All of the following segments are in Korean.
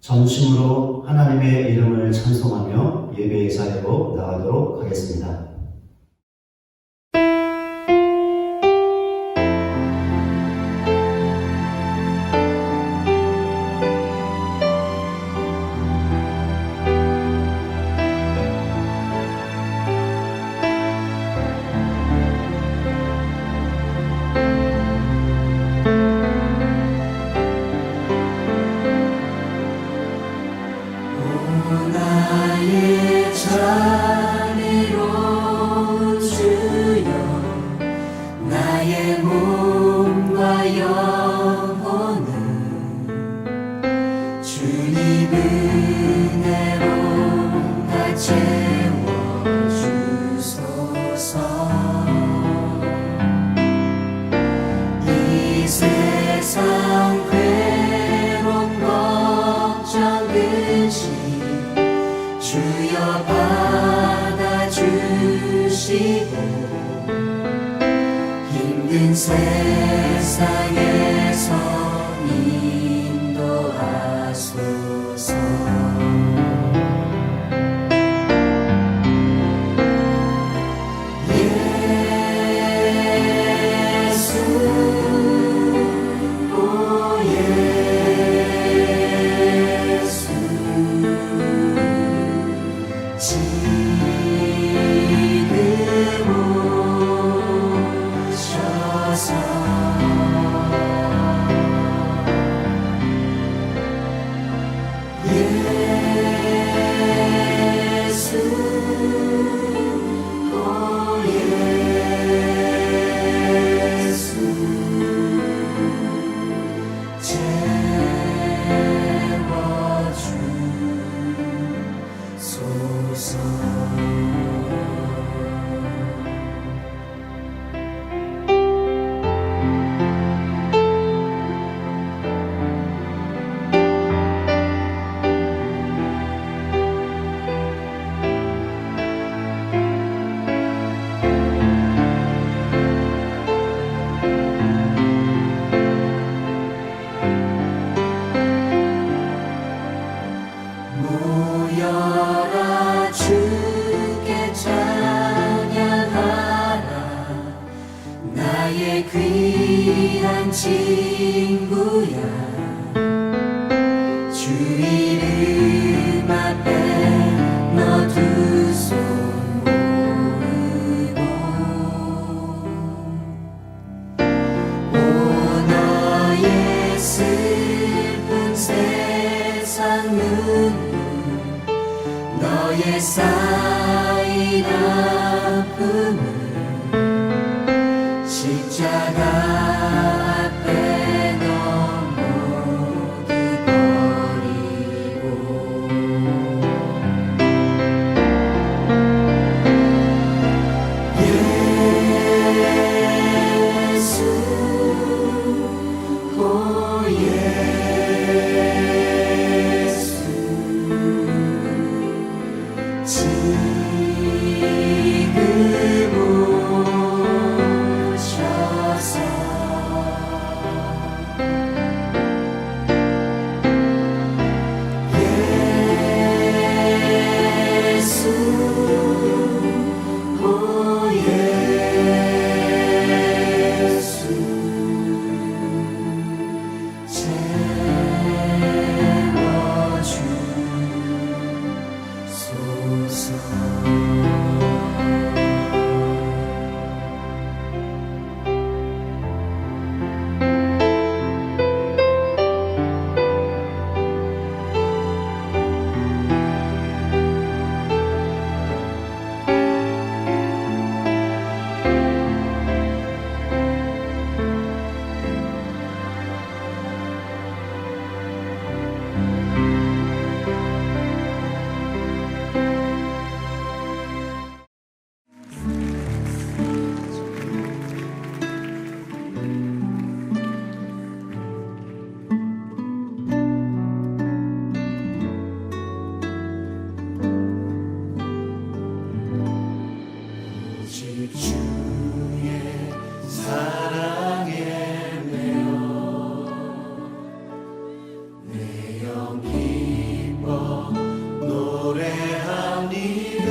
전심으로 하나님의 이름을 찬송하며 예배의 자리로 나가도록 하겠습니다. 나의 자비로운 주여, 나의 몸과 영혼을 주님 은혜로 다 채워주소서. 이 세상 괴로움 걱정 근심 주여 받아주시고 힘든 세상에서 인도하소서. 예수, 오 예수, 지금 오셔서 예수, 오 예수, 채워주소서. 모여라 주께 찬양하라 나의 귀한 친구야 주 이름 앞에 너 두 손 모으고 오 너의 슬픈 세상 눈물 너의 쌓인 아픔을 십자가 앞에 너 모두 버리고 예수 오 예수 지금 오셔서 예수 오 예수 오직 주의 사랑에 매여 내 영 기뻐 노래합니다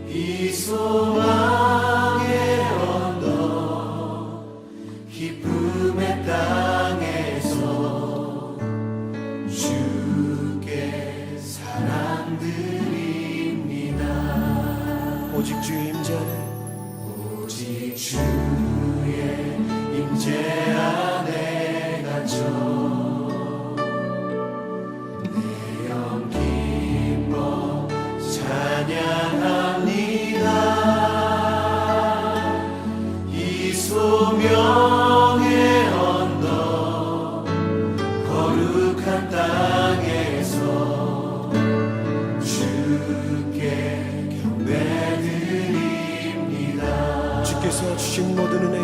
이 소망의 언덕 기쁨의 땅에서 주께 사랑드립니다 오직 주의 임재 안에 오직 주의 임재 안에 갇혀 내 영 기뻐 찬양합니다 이 소명의 언덕 거룩한 땅에서 주께 경배드립니다 주께서 주신 모든 은혜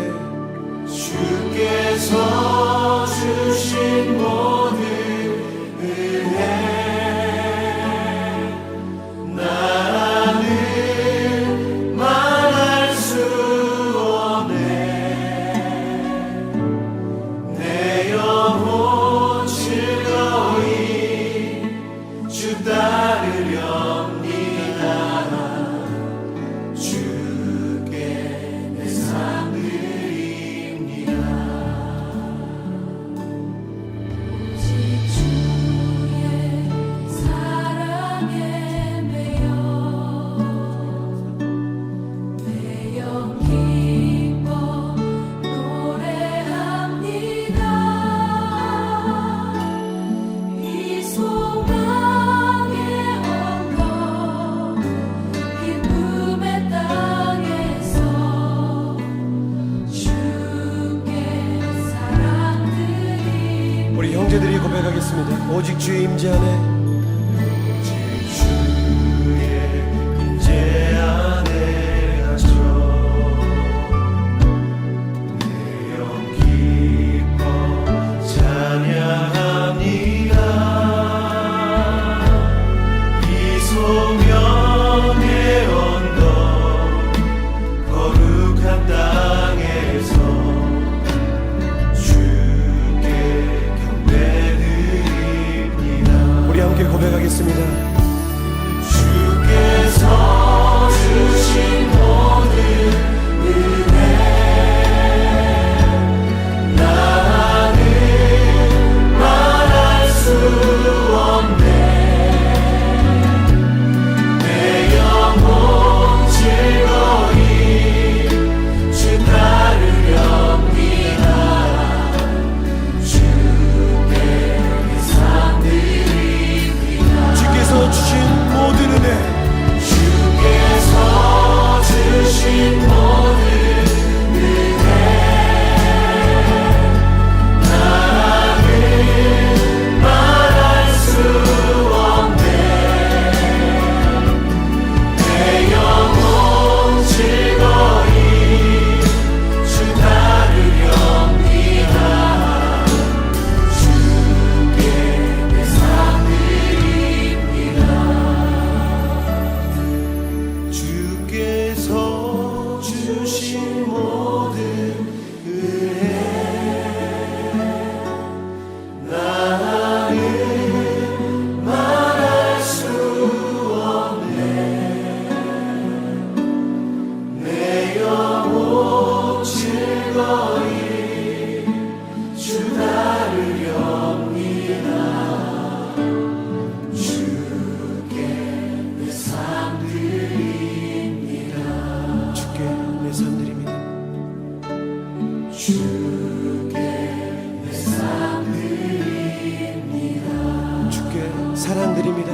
주께서 주신 모든 은혜 나는 말할 수 없네 내 영혼 즐거이 주 따르렵니다 주께 내 삶 드립니다 오직 주의 사랑에 매여 내 영 기뻐 노래합니다 이 소망의 언덕 기쁨의 땅에서 주께 사랑드립니다 우리 형제들이 고백하겠습니다. 오직 주의 임재 안에 주의 임재 안에 갇혀 내 영 기뻐 찬양합니다 이 소명의 언덕 거룩한 땅에서 주께 경배드립니다 사랑드립니다.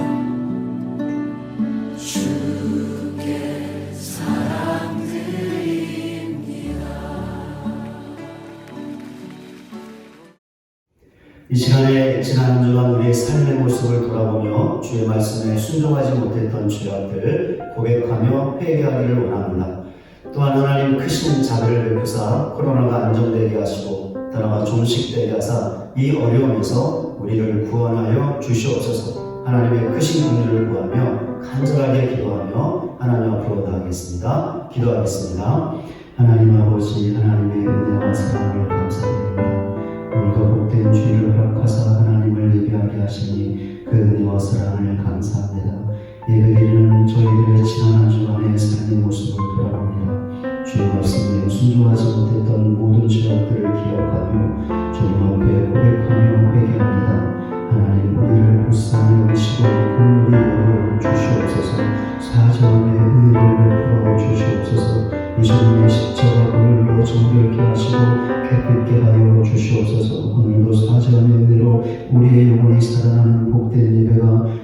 이 시간에 지난 한 주간 우리의 삶의 모습을 돌아보며 주의 말씀에 순종하지 못했던 죄악들을 고백하며 회개하기를 원합니다. 또한 하나님 크신 자비를 베푸사 코로나가 안정되게 하시고 나라가 종식되게 하사 이 어려움에서 우리를 구원하여 주시옵소서. 하나님의 크신 긍휼을 구하며 간절하게 기도하며 하나님 앞으로 나아가겠습니다. 기도하겠습니다. 하나님 아버지, 하나님의 은혜와 사랑을 감사드립니다. 오늘도 복된 주일을 허락하사 하나님을 예배하게 하시니 그 은혜와 사랑을 감사합니다. 예배드리는 저희들의 지난 한 주간의 삶의 모습을 돌아봅니다. 주의 말씀에 순종하지 못했던 모든 죄악들을 기억하며 주님 앞에 고백하며 회개합니다. 하나님, 우리를 불쌍히 여기시고 긍휼히 여겨 주시옵소서. 사자함의 은혜를 베풀어 주시옵소서. 예수님의 십자가 보혈로 정결케 하시고 깨끗게 하여 주시옵소서. 오늘도 사자함의 은혜로 우리의 영혼이 살아나는 복된 예배가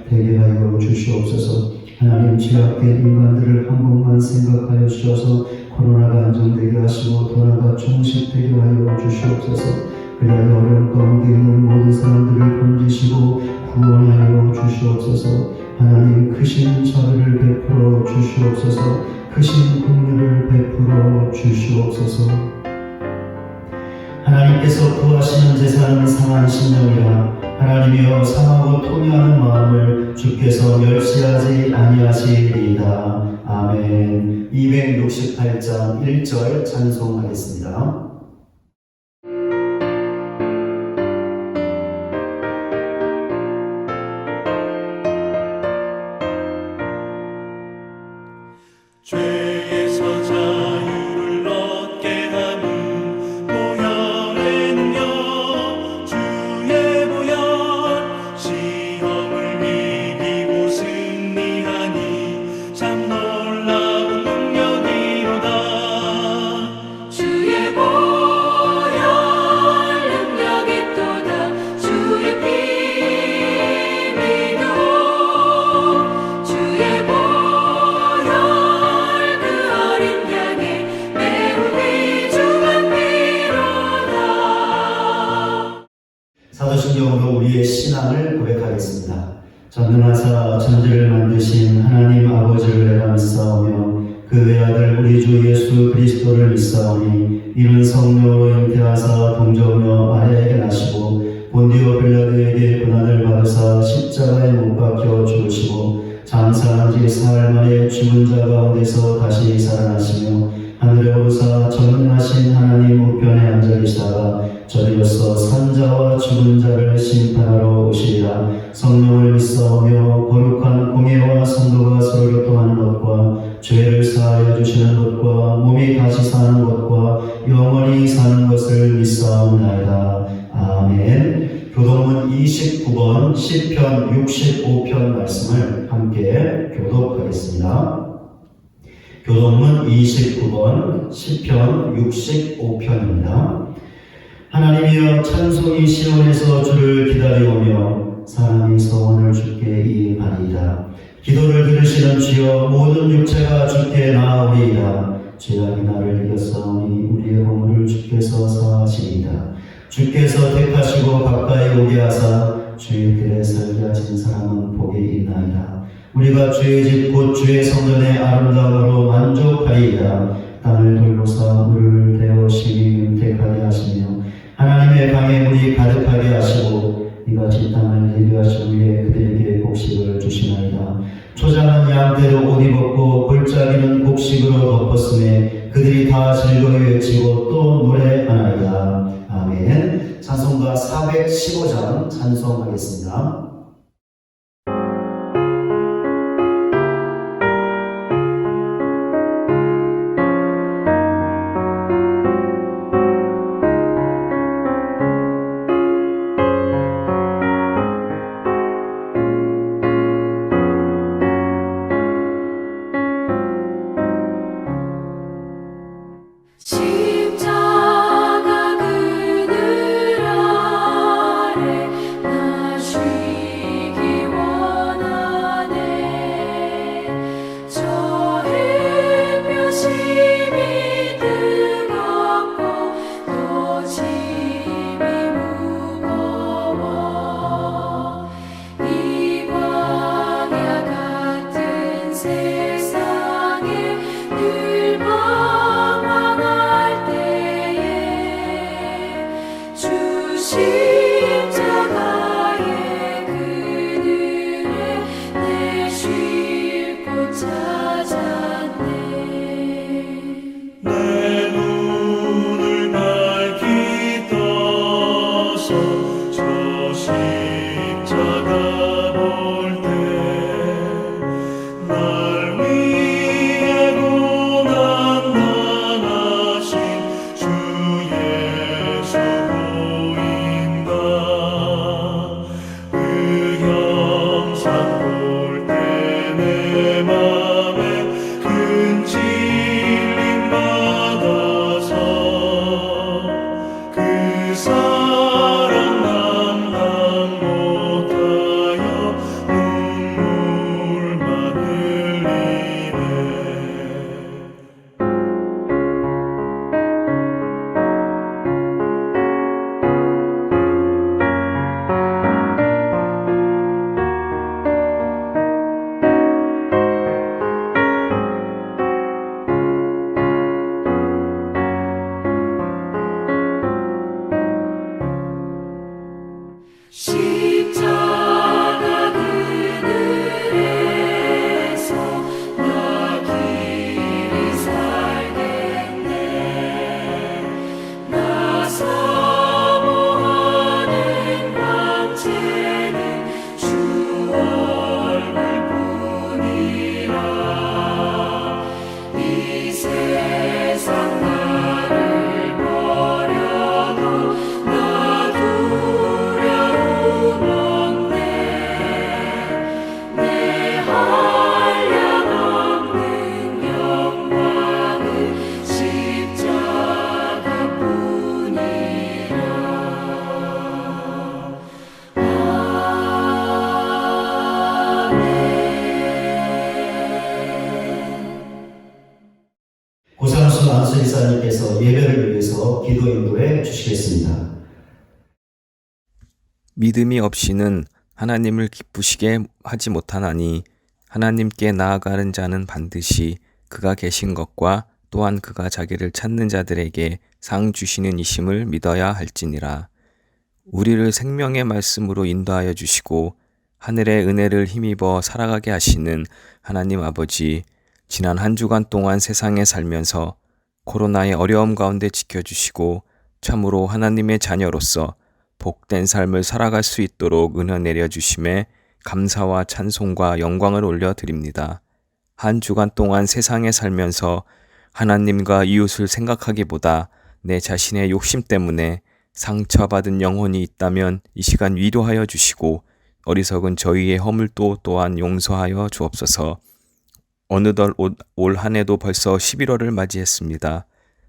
되게 하여 주시옵소서. 하나님, 죄악된 인간들을 한 번만 생각하여 주셔서 코로나가 안정되게 하시고 도나가 종식되게 하여 주시옵소서. 그리하여 어려운 가운데 있는 모든 사람들을 건지시고 구원하여 주시옵소서. 하나님, 크신 자비를 베풀어 주시옵소서. 크신 긍휼을 베풀어 주시옵소서. 하나님께서 구하시는 제사는 상한 심령이라 하나님이여 상하고 통회하는 마음을 주께서 멸시하지 아니하시리이다. 아멘. 268장 1절 찬송하겠습니다. 죄에서 자유를 얻게 하는 보혈에는요 주의 보혈 시험을 이기고 승리하니 참 놀라운 능력이로다. 주의 보혈 능력이 또다. 주의 피 믿어 주의 보혈 그 어린 양의 매우 귀중한 피로다. 사도신경으로 우리의 신앙을 고백하겠습니다. 전능하사 천지를 만드신 하나님 아버지를 내가 믿사오며 그 외아들 우리 주 예수 그리스도를 믿사오니 이는 성령으로 잉태하사 동정녀 마리아에게 나시고 본디오 빌라도에게 고난을 받으사 십자가에 못 박혀 죽으시고 장사한 지 사흘 만에 죽은 자 가운데서 다시 살아나시며 하늘에 오르사 전능하신 하나님 우편에 앉아 계시다가 저리로서 산자와 죽은 자를 심판하러 오시리라. 성령을 믿사오며 거룩한 공예와 성도가 서로 교통하는 것과 죄를 사하여 주시는 것과 몸이 다시 사는 것과 영원히 사는 것을 믿사옵나이다. 아멘. 교독문 29번 시편 65편 말씀을 함께 교독하겠습니다. 교독문 29번 시편 65편입니다. 하나님이여 찬송이 시온에서 주를 기다리오며 사람이 소원을 주께 이행하리이다. 기도를 들으시는 주여 모든 육체가 주께 나아오리이다. 죄악이 나를 이겼사오니 우리의 허물을 주께서 사하시리이다. 주께서 택하시고 가까이 오게 하사 주의 길에 살게 하신 사람은 복이 있나이다. 우리가 주의 집 곧 주의 성전의 아름다움으로 만족하리이다. 땅을 돌보사 물을 대어 심히 윤택하게 하시며 하나님의 강에 물이 가득하게 하시고 이같이 땅을 예비하신 후에 그들에게 곡식을 주시나이다. 초장은 양대로 옷 입었고 골짜기는 곡식으로 덮었음에 그들이 다 즐거이 외치고 또 노래하나이다. 아멘. 찬송가 415장 찬송하겠습니다. 십자가 그늘 아래 나 쉬 기도 인도해 주시겠습니다. 믿음이 없이는 하나님을 기쁘시게 하지 못하나니 하나님께 나아가는 자는 반드시 그가 계신 것과 또한 그가 자기를 찾는 자들에게 상 주시는 이심을 믿어야 할지니라. 우리를 생명의 말씀으로 인도하여 주시고 하늘의 은혜를 힘입어 살아가게 하시는 하나님 아버지, 지난 한 주간 동안 세상에 살면서 코로나의 어려움 가운데 지켜주시고 참으로 하나님의 자녀로서 복된 삶을 살아갈 수 있도록 은혜 내려주심에 감사와 찬송과 영광을 올려드립니다. 한 주간 동안 세상에 살면서 하나님과 이웃을 생각하기보다 내 자신의 욕심 때문에 상처받은 영혼이 있다면 이 시간 위로하여 주시고 어리석은 저희의 허물도 또한 용서하여 주옵소서. 어느덧 올 한 해도 벌써 11월을 맞이했습니다.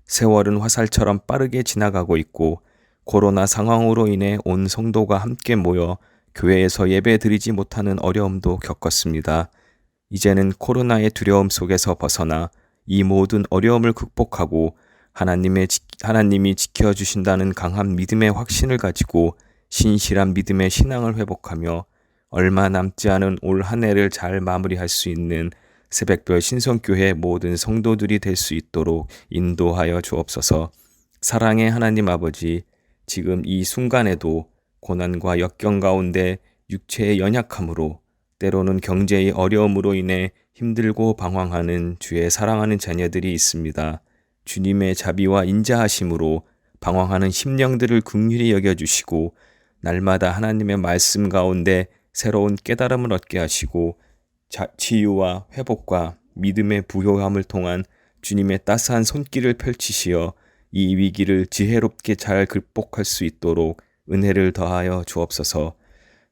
세월은 화살처럼 빠르게 지나가고 있고 코로나 상황으로 인해 온 성도가 함께 모여 교회에서 예배 드리지 못하는 어려움도 겪었습니다. 이제는 코로나의 두려움 속에서 벗어나 이 모든 어려움을 극복하고 하나님이 지켜주신다는 강한 믿음의 확신을 가지고 신실한 믿음의 신앙을 회복하며 얼마 남지 않은 올 한 해를 잘 마무리할 수 있는 새벽별 신성교회 모든 성도들이 될 수 있도록 인도하여 주옵소서. 사랑의 하나님 아버지, 지금 이 순간에도 고난과 역경 가운데 육체의 연약함으로 때로는 경제의 어려움으로 인해 힘들고 방황하는 주의 사랑하는 자녀들이 있습니다. 주님의 자비와 인자하심으로 방황하는 심령들을 긍휼히 여겨주시고 날마다 하나님의 말씀 가운데 새로운 깨달음을 얻게 하시고 치유와 회복과 믿음의 부요함을 통한 주님의 따스한 손길을 펼치시어 이 위기를 지혜롭게 잘 극복할 수 있도록 은혜를 더하여 주옵소서.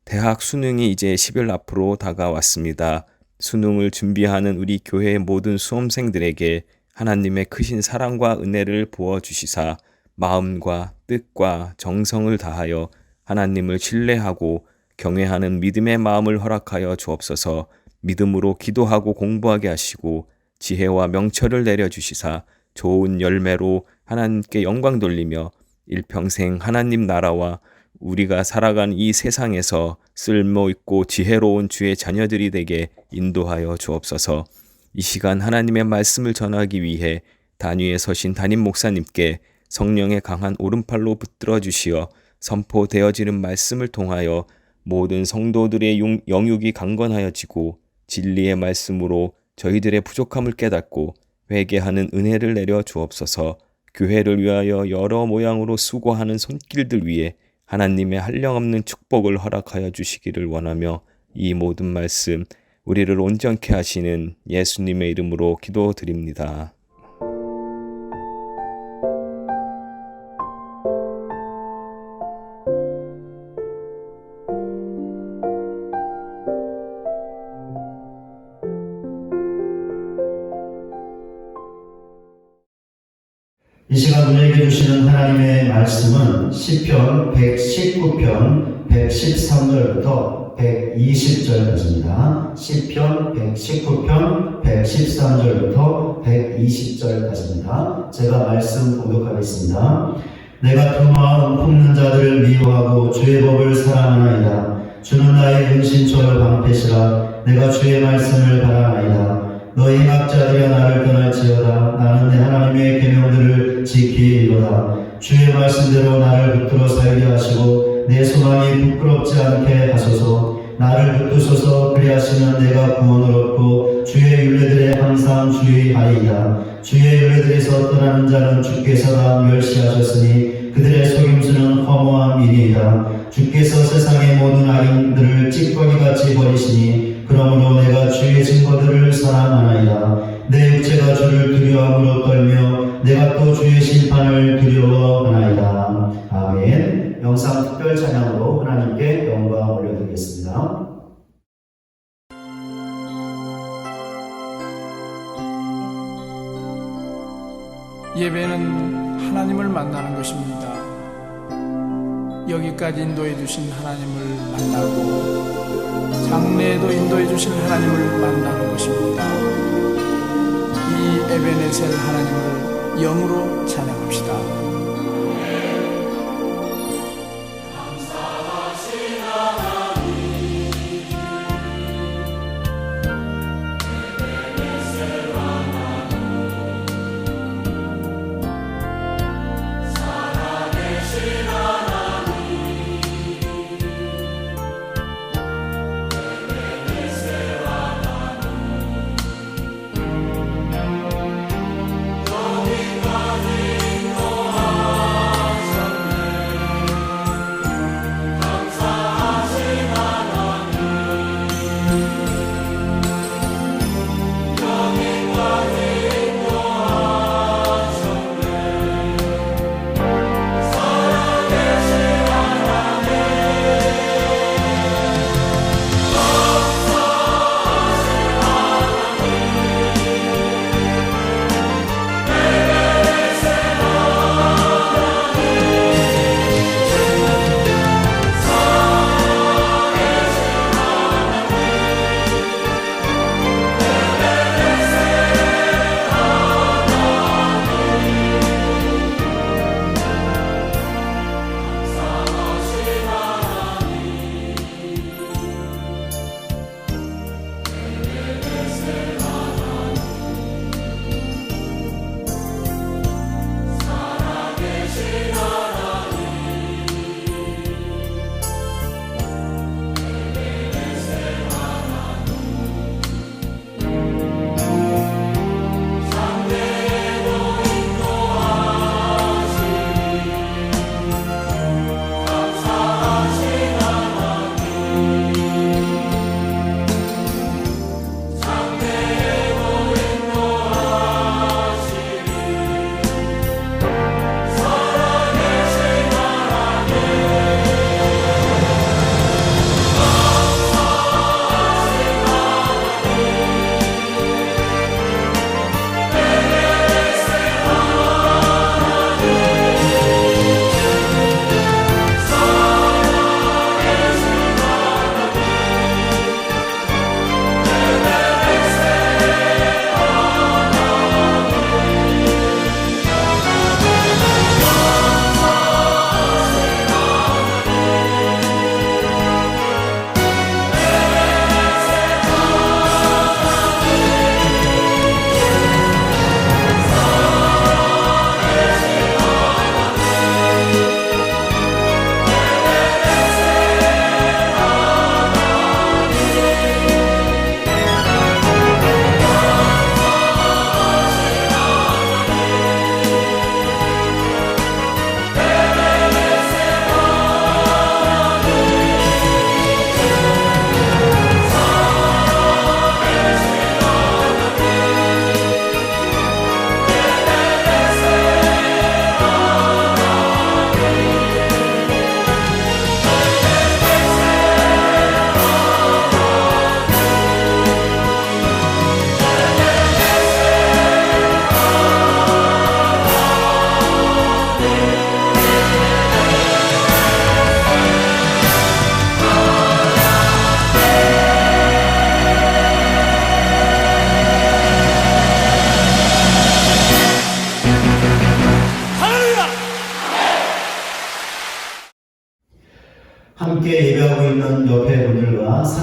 대학 수능이 이제 10일 앞으로 다가왔습니다. 수능을 준비하는 우리 교회의 모든 수험생들에게 하나님의 크신 사랑과 은혜를 부어주시사 마음과 뜻과 정성을 다하여 하나님을 신뢰하고 경외하는 믿음의 마음을 허락하여 주옵소서. 믿음으로 기도하고 공부하게 하시고 지혜와 명철을 내려주시사 좋은 열매로 하나님께 영광 돌리며 일평생 하나님 나라와 우리가 살아간 이 세상에서 쓸모있고 지혜로운 주의 자녀들이 되게 인도하여 주옵소서. 이 시간 하나님의 말씀을 전하기 위해 단위에 서신 담임 목사님께 성령의 강한 오른팔로 붙들어 주시어 선포되어지는 말씀을 통하여 모든 성도들의 영육이 강건하여지고 진리의 말씀으로 저희들의 부족함을 깨닫고 회개하는 은혜를 내려 주옵소서. 교회를 위하여 여러 모양으로 수고하는 손길들 위에 하나님의 한량없는 축복을 허락하여 주시기를 원하며 이 모든 말씀 우리를 온전케 하시는 예수님의 이름으로 기도드립니다. 이 시간 우리에게 주시는 하나님의 말씀은 시편 119편 113절부터 120절까지입니다. 시편 119편 113절부터 120절까지입니다. 제가 말씀 봉독하겠습니다. 내가 두 마음 품는 자들을 미워하고 주의 법을 사랑하나이다. 주는 나의 근신초를 방패시라. 내가 주의 말씀을 바라나이다. 너희 행악자들이 나를 떠날지어다. 나는 내 하나님의 계명들을 지키리로다. 주의 말씀대로 나를 붙들어 살게 하시고 내 소망이 부끄럽지 않게 하소서. 나를 붙드소서. 그리하시면 내가 구원을 얻고 주의 율례들에 항상 주의하리이다. 주의 율례들에서 떠나는 자는 주께서 다 멸시하셨으니 그들의 속임수는 허무한 일이이다. 주께서 세상의 모든 악인들을 찌꺼기같이 버리시니 그러므로 내가 주의 증거들을 사랑하나이다. 내 육체가 주를 두려움으로 떨며 내가 또 주의 심판을 두려워하나이다. 아멘. 영상 특별 찬양으로 하나님께 영광 올려드리겠습니다. 예배는 하나님을 만나는 것입니다. 여기까지 인도해 주신 하나님을 만나고 장래에도 인도해 주신 하나님을 만나는 것입니다. 이 에베네셀 하나님을 영으로 찬양합시다.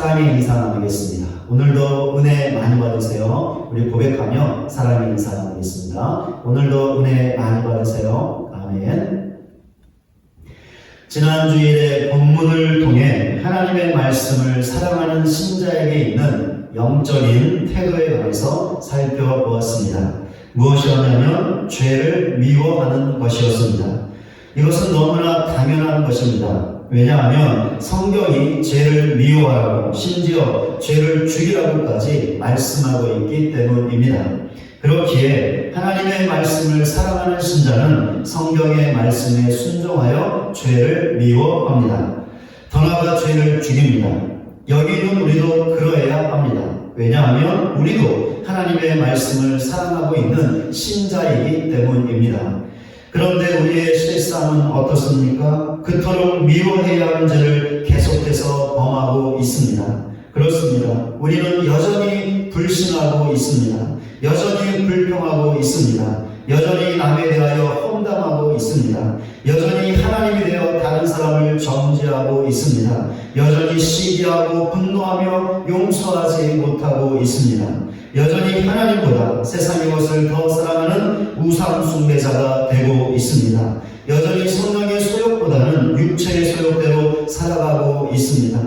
사랑의 인사 나누겠습니다. 오늘도 은혜 많이 받으세요. 우리 고백하며 사랑의 인사 나누겠습니다. 오늘도 은혜 많이 받으세요. 아멘. 지난 주일에 본문을 통해 하나님의 말씀을 사랑하는 신자에게 있는 영적인 태도에 관해서 살펴보았습니다. 무엇이었냐면 죄를 미워하는 것이었습니다. 이것은 너무나 당연한 것입니다. 왜냐하면 성경이 죄를 미워하라고 심지어 죄를 죽이라고까지 말씀하고 있기 때문입니다. 그렇기에 하나님의 말씀을 사랑하는 신자는 성경의 말씀에 순종하여 죄를 미워합니다. 더 나아가 죄를 죽입니다. 여기 있는 우리도 그러해야 합니다. 왜냐하면 우리도 하나님의 말씀을 사랑하고 있는 신자이기 때문입니다. 그런데 우리의 실상은 어떻습니까? 그토록 미워해야 하는 죄를 계속해서 범하고 있습니다. 그렇습니다. 우리는 여전히 불신하고 있습니다. 여전히 불평하고 있습니다. 여전히 남에 대하여 험담하고 있습니다. 여전히 하나님이 되어 다른 사람을 정죄하고 있습니다. 여전히 시기하고 분노하며 용서하지 못하고 있습니다. 여전히 하나님보다 세상의 것을 더 사랑하는 우상 숭배자가 되고 있습니다. 여전히 성령의 소욕보다는 육체의 소욕대로 살아가고 있습니다.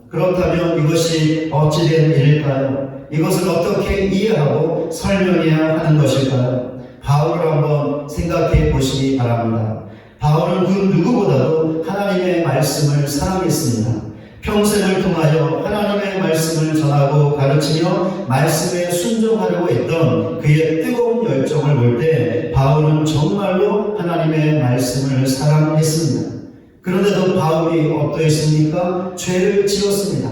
그렇다면 이것이 어찌된 일일까요? 이것을 어떻게 이해하고 설명해야 하는 것일까요? 바울을 한번 생각해 보시기 바랍니다. 바울은 그 누구보다도 하나님의 말씀을 사랑했습니다. 평생을 통하여 하나님의 말씀을 전하고 가르치며 말씀에 순종하려고 했던 그의 뜨거운 열정을 볼 때 바울은 정말로 하나님의 말씀을 사랑했습니다. 그런데도 바울이 어떠했습니까? 죄를 지었습니다.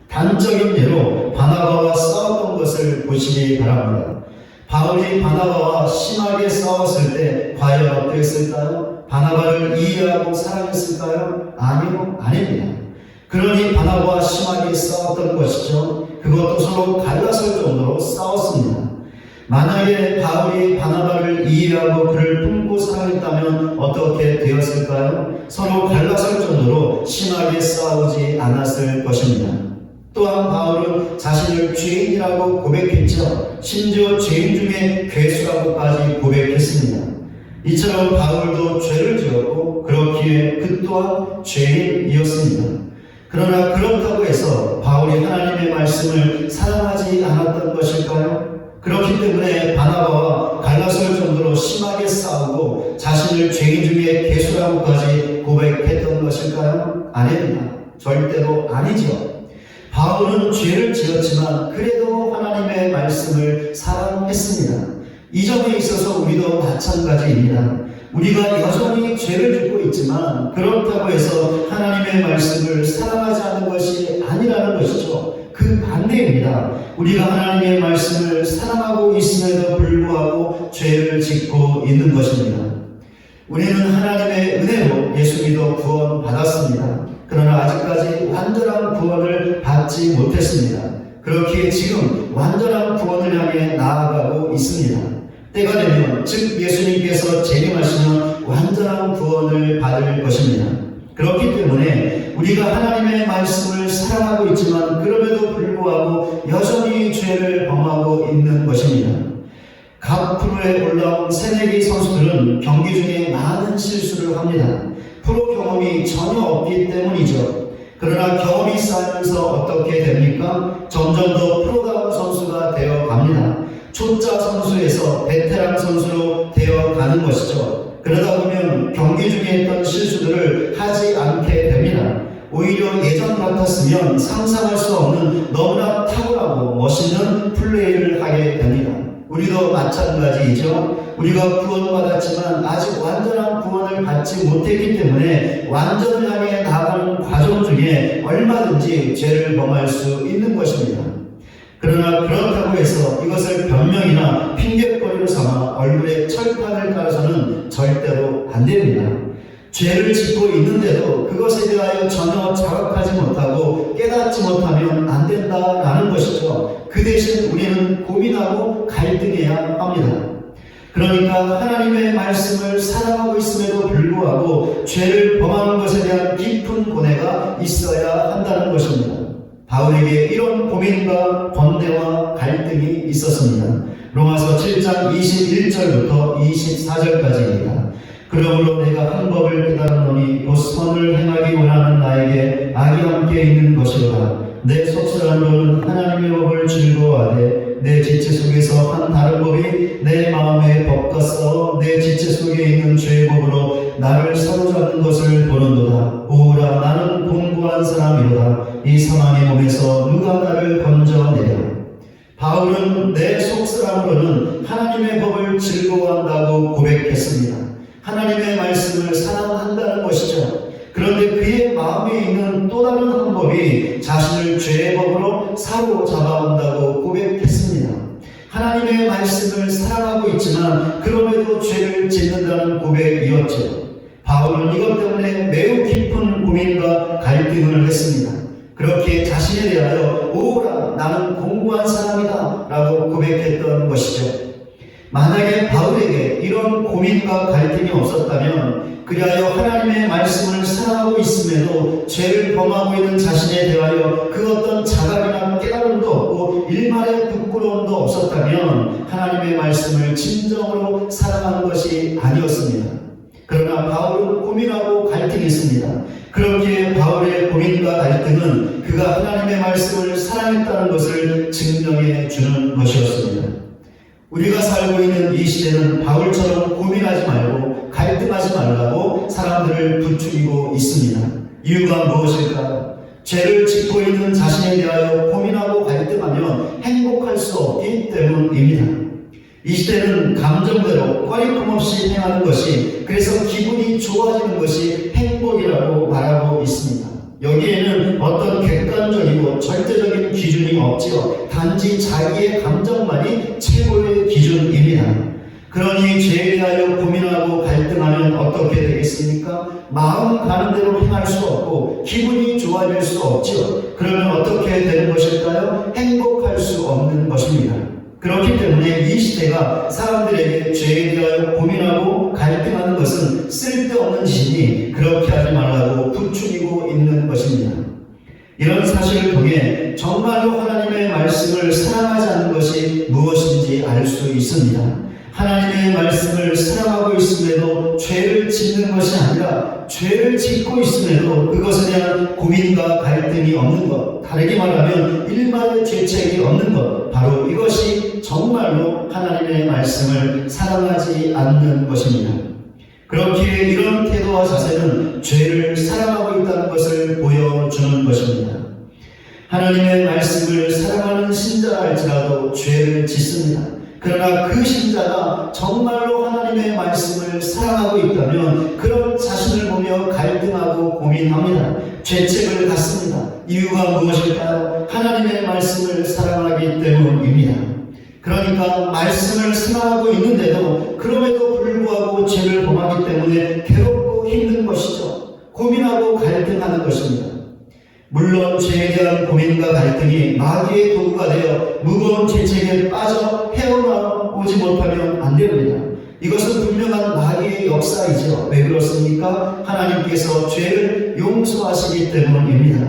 단적인 예로 바나바와 싸웠던 것을 보시기 바랍니다. 바울이 바나바와 심하게 싸웠을 때 과연 어떠했을까요? 바나바를 이해하고 사랑했을까요? 아니요, 아닙니다. 그러니 바나바와 심하게 싸웠던 것이죠. 그것도 서로 갈라설 정도로 싸웠습니다. 만약에 바울이 바나바를 이해하고 그를 품고 사랑했다면 어떻게 되었을까요? 서로 갈라설 정도로 심하게 싸우지 않았을 것입니다. 또한 바울은 자신을 죄인이라고 고백했죠. 심지어 죄인 중에 괴수라고까지 고백했습니다. 이처럼 바울도 죄를 지었고 그렇기에 그 또한 죄인이었습니다. 그러나 그렇다고 해서 바울이 하나님의 말씀을 사랑하지 않았던 것일까요? 그렇기 때문에 바나바와 갈라설 정도로 심하게 싸우고 자신을 죄인 중에 괴수라고까지 고백했던 것일까요? 아닙니다. 절대로 아니죠. 바울은 죄를 지었지만 그래도 하나님의 말씀을 사랑했습니다. 이 점에 있어서 우리도 마찬가지입니다. 우리가 여전히 죄를 짓고 있지만 그렇다고 해서 하나님의 말씀을 사랑하지 않는 것이 아니라는 것이죠. 그 반대입니다. 우리가 하나님의 말씀을 사랑하고 있음에도 불구하고 죄를 짓고 있는 것입니다. 우리는 하나님의 은혜로 예수 믿어 구원 받았습니다. 그러나 아직까지 완전한 구원을 받지 못했습니다. 그렇기에 지금 완전한 구원을 향해 나아가고 있습니다. 때가 되면 즉 예수님께서 재림하시면 완전한 구원을 받을 것입니다. 그렇기 때문에 우리가 하나님의 말씀을 사랑하고 있지만 그럼에도 불구하고 여전히 죄를 범하고 있는 것입니다. 각 프로에 올라온 새내기 선수들은 경기 중에 많은 실수를 합니다. 프로 경험이 전혀 없기 때문이죠. 그러나 경험이 쌓이면서 어떻게 됩니까? 점점 더 프로다운 선수가 되어 갑니다. 초짜 선수에서 베테랑 선수로 되어 가는 것이죠. 그러다 보면 경기 중에 했던 실수들을 하지 않게 됩니다. 오히려 예전 같았으면 상상할 수 없는 너무나 탁월하고 멋있는 플레이를 하게 됩니다. 우리도 마찬가지이죠. 우리가 구원받았지만 아직 완전한 구원을 받지 못했기 때문에 완전을 향해 나아가는 과정 중에 얼마든지 죄를 범할 수 있는 것입니다. 그러나 그렇다고 해서 이것을 변명이나 핑계거리로 삼아 얼굴에 철판을 깔아서는 절대로 안 됩니다. 죄를 짓고 있는데도 그것에 대하여 전혀 자각하지 못하고 깨닫지 못하면 안 된다라는 것이죠. 그 대신 우리는 고민하고 갈등해야 합니다. 그러니까 하나님의 말씀을 사랑하고 있음에도 불구하고 죄를 범하는 것에 대한 깊은 고뇌가 있어야 한다는 것입니다. 바울에게 이런 고민과 번뇌와 갈등이 있었습니다. 로마서 7장 21절부터 24절까지입니다. 그러므로 내가 한 법을 깨달았노니 곧 선을 행하기 원하는 나에게 악이 함께 있는 것이로다. 내 속사람으로는 하나님의 법을 즐거워하되 내 지체 속에서 한 다른 법이 내 마음의 법과 싸워 내 지체 속에 있는 죄의 법으로 나를 사로잡는 것을 보는도다. 오라, 나는 공고한 사람이로다. 이 사망의 몸에서 누가 나를 건져내랴. 바울은 내 속사람으로는 하나님의 법을 즐거워한다고 고백했습니다. 하나님의 말씀을 사랑한다는 것이죠. 그런데 그의 마음에 있는 또 다른 한 법이 자신을 죄의 법으로 사로잡아온다고 고백했습니다. 하나님의 말씀을 사랑하고 있지만 그럼에도 죄를 짓는다는 고백이었죠. 바울은 이것 때문에 매우 깊은 고민과 갈등을 했습니다. 그렇게 자신에 대하여 오라, 나는 공고한 사람이다 라고 고백했던 것이죠. 만약에 바울에게 이런 고민과 갈등이 없었다면 그리하여 하나님의 말씀을 사랑하고 있음에도 죄를 범하고 있는 자신에 대하여 그 어떤 자각이나 깨달음도 없고 일말의 부끄러움도 없었다면 하나님의 말씀을 진정으로 사랑하는 것이 아니었습니다. 그러나 바울은 고민하고 갈등했습니다. 그렇기에 바울의 고민과 갈등은 그가 하나님의 말씀을 사랑했다는 것을 증명해 주는 것이었습니다. 우리가 살고 있는 이 시대는 바울처럼 고민하지 말고 갈등하지 말라고 사람들을 부추기고 있습니다. 이유가 무엇일까요? 죄를 짓고 있는 자신에 대하여 고민하고 갈등하면 행복할 수 없기 때문입니다. 이 시대는 감정대로 꺼리낌 없이 행하는 것이, 그래서 기분이 좋아지는 것이 행복이라고 말하고 있습니다. 여기에는 어떤 객관적이고 절대적인 기준이 없지요. 단지 자기의 감정만이 최고의 기준입니다. 그러니 죄에 대하여 고민하고 갈등하면 어떻게 되겠습니까? 마음 가는 대로 행할 수 없고 기분이 좋아질 수 없지요. 그러면 어떻게 되는 것일까요? 행복할 수 없는 것입니다. 그렇기 때문에 이 시대가 사람들에게 죄에 대하여 고민하고 갈등하는 것은 쓸데없는 짓이니 그렇게 하지 말라고 부추기고 있는 것입니다. 이런 사실을 통해 정말로 하나님의 말씀을 사랑하지 않는 것이 무엇인지 알 수 있습니다. 하나님의 말씀을 사랑하고 있음에도 죄를 짓는 것이 아니라 죄를 짓고 있음에도 그것에 대한 고민과 갈등이 없는 것, 다르게 말하면 일말의 죄책이 없는 것, 바로 이것이 정말로 하나님의 말씀을 사랑하지 않는 것입니다. 그렇기에 이런 태도와 자세는 죄를 사랑하고 있다는 것을 보여주는 것입니다. 하나님의 말씀을 사랑하는 신자라 할지라도 죄를 짓습니다. 그러나 그 신자가 정말로 하나님의 말씀을 사랑하고 있다면 그런 자신을 보며 갈등하고 고민합니다. 죄책을 갖습니다. 이유가 무엇일까요? 하나님의 말씀을 사랑하기 때문입니다. 그러니까 말씀을 사랑하고 있는데도 그럼에도 불구하고 죄를 범하기 때문에 괴롭고 힘든 것이죠. 고민하고 갈등하는 것입니다. 물론 죄에 대한 고민과 갈등이 마귀의 도구가 되어 무거운 죄책에 빠져 헤어나오지 못하면 안 됩니다. 이것은 분명한 마귀의 역사이죠. 왜 그렇습니까? 하나님께서 죄를 용서하시기 때문입니다.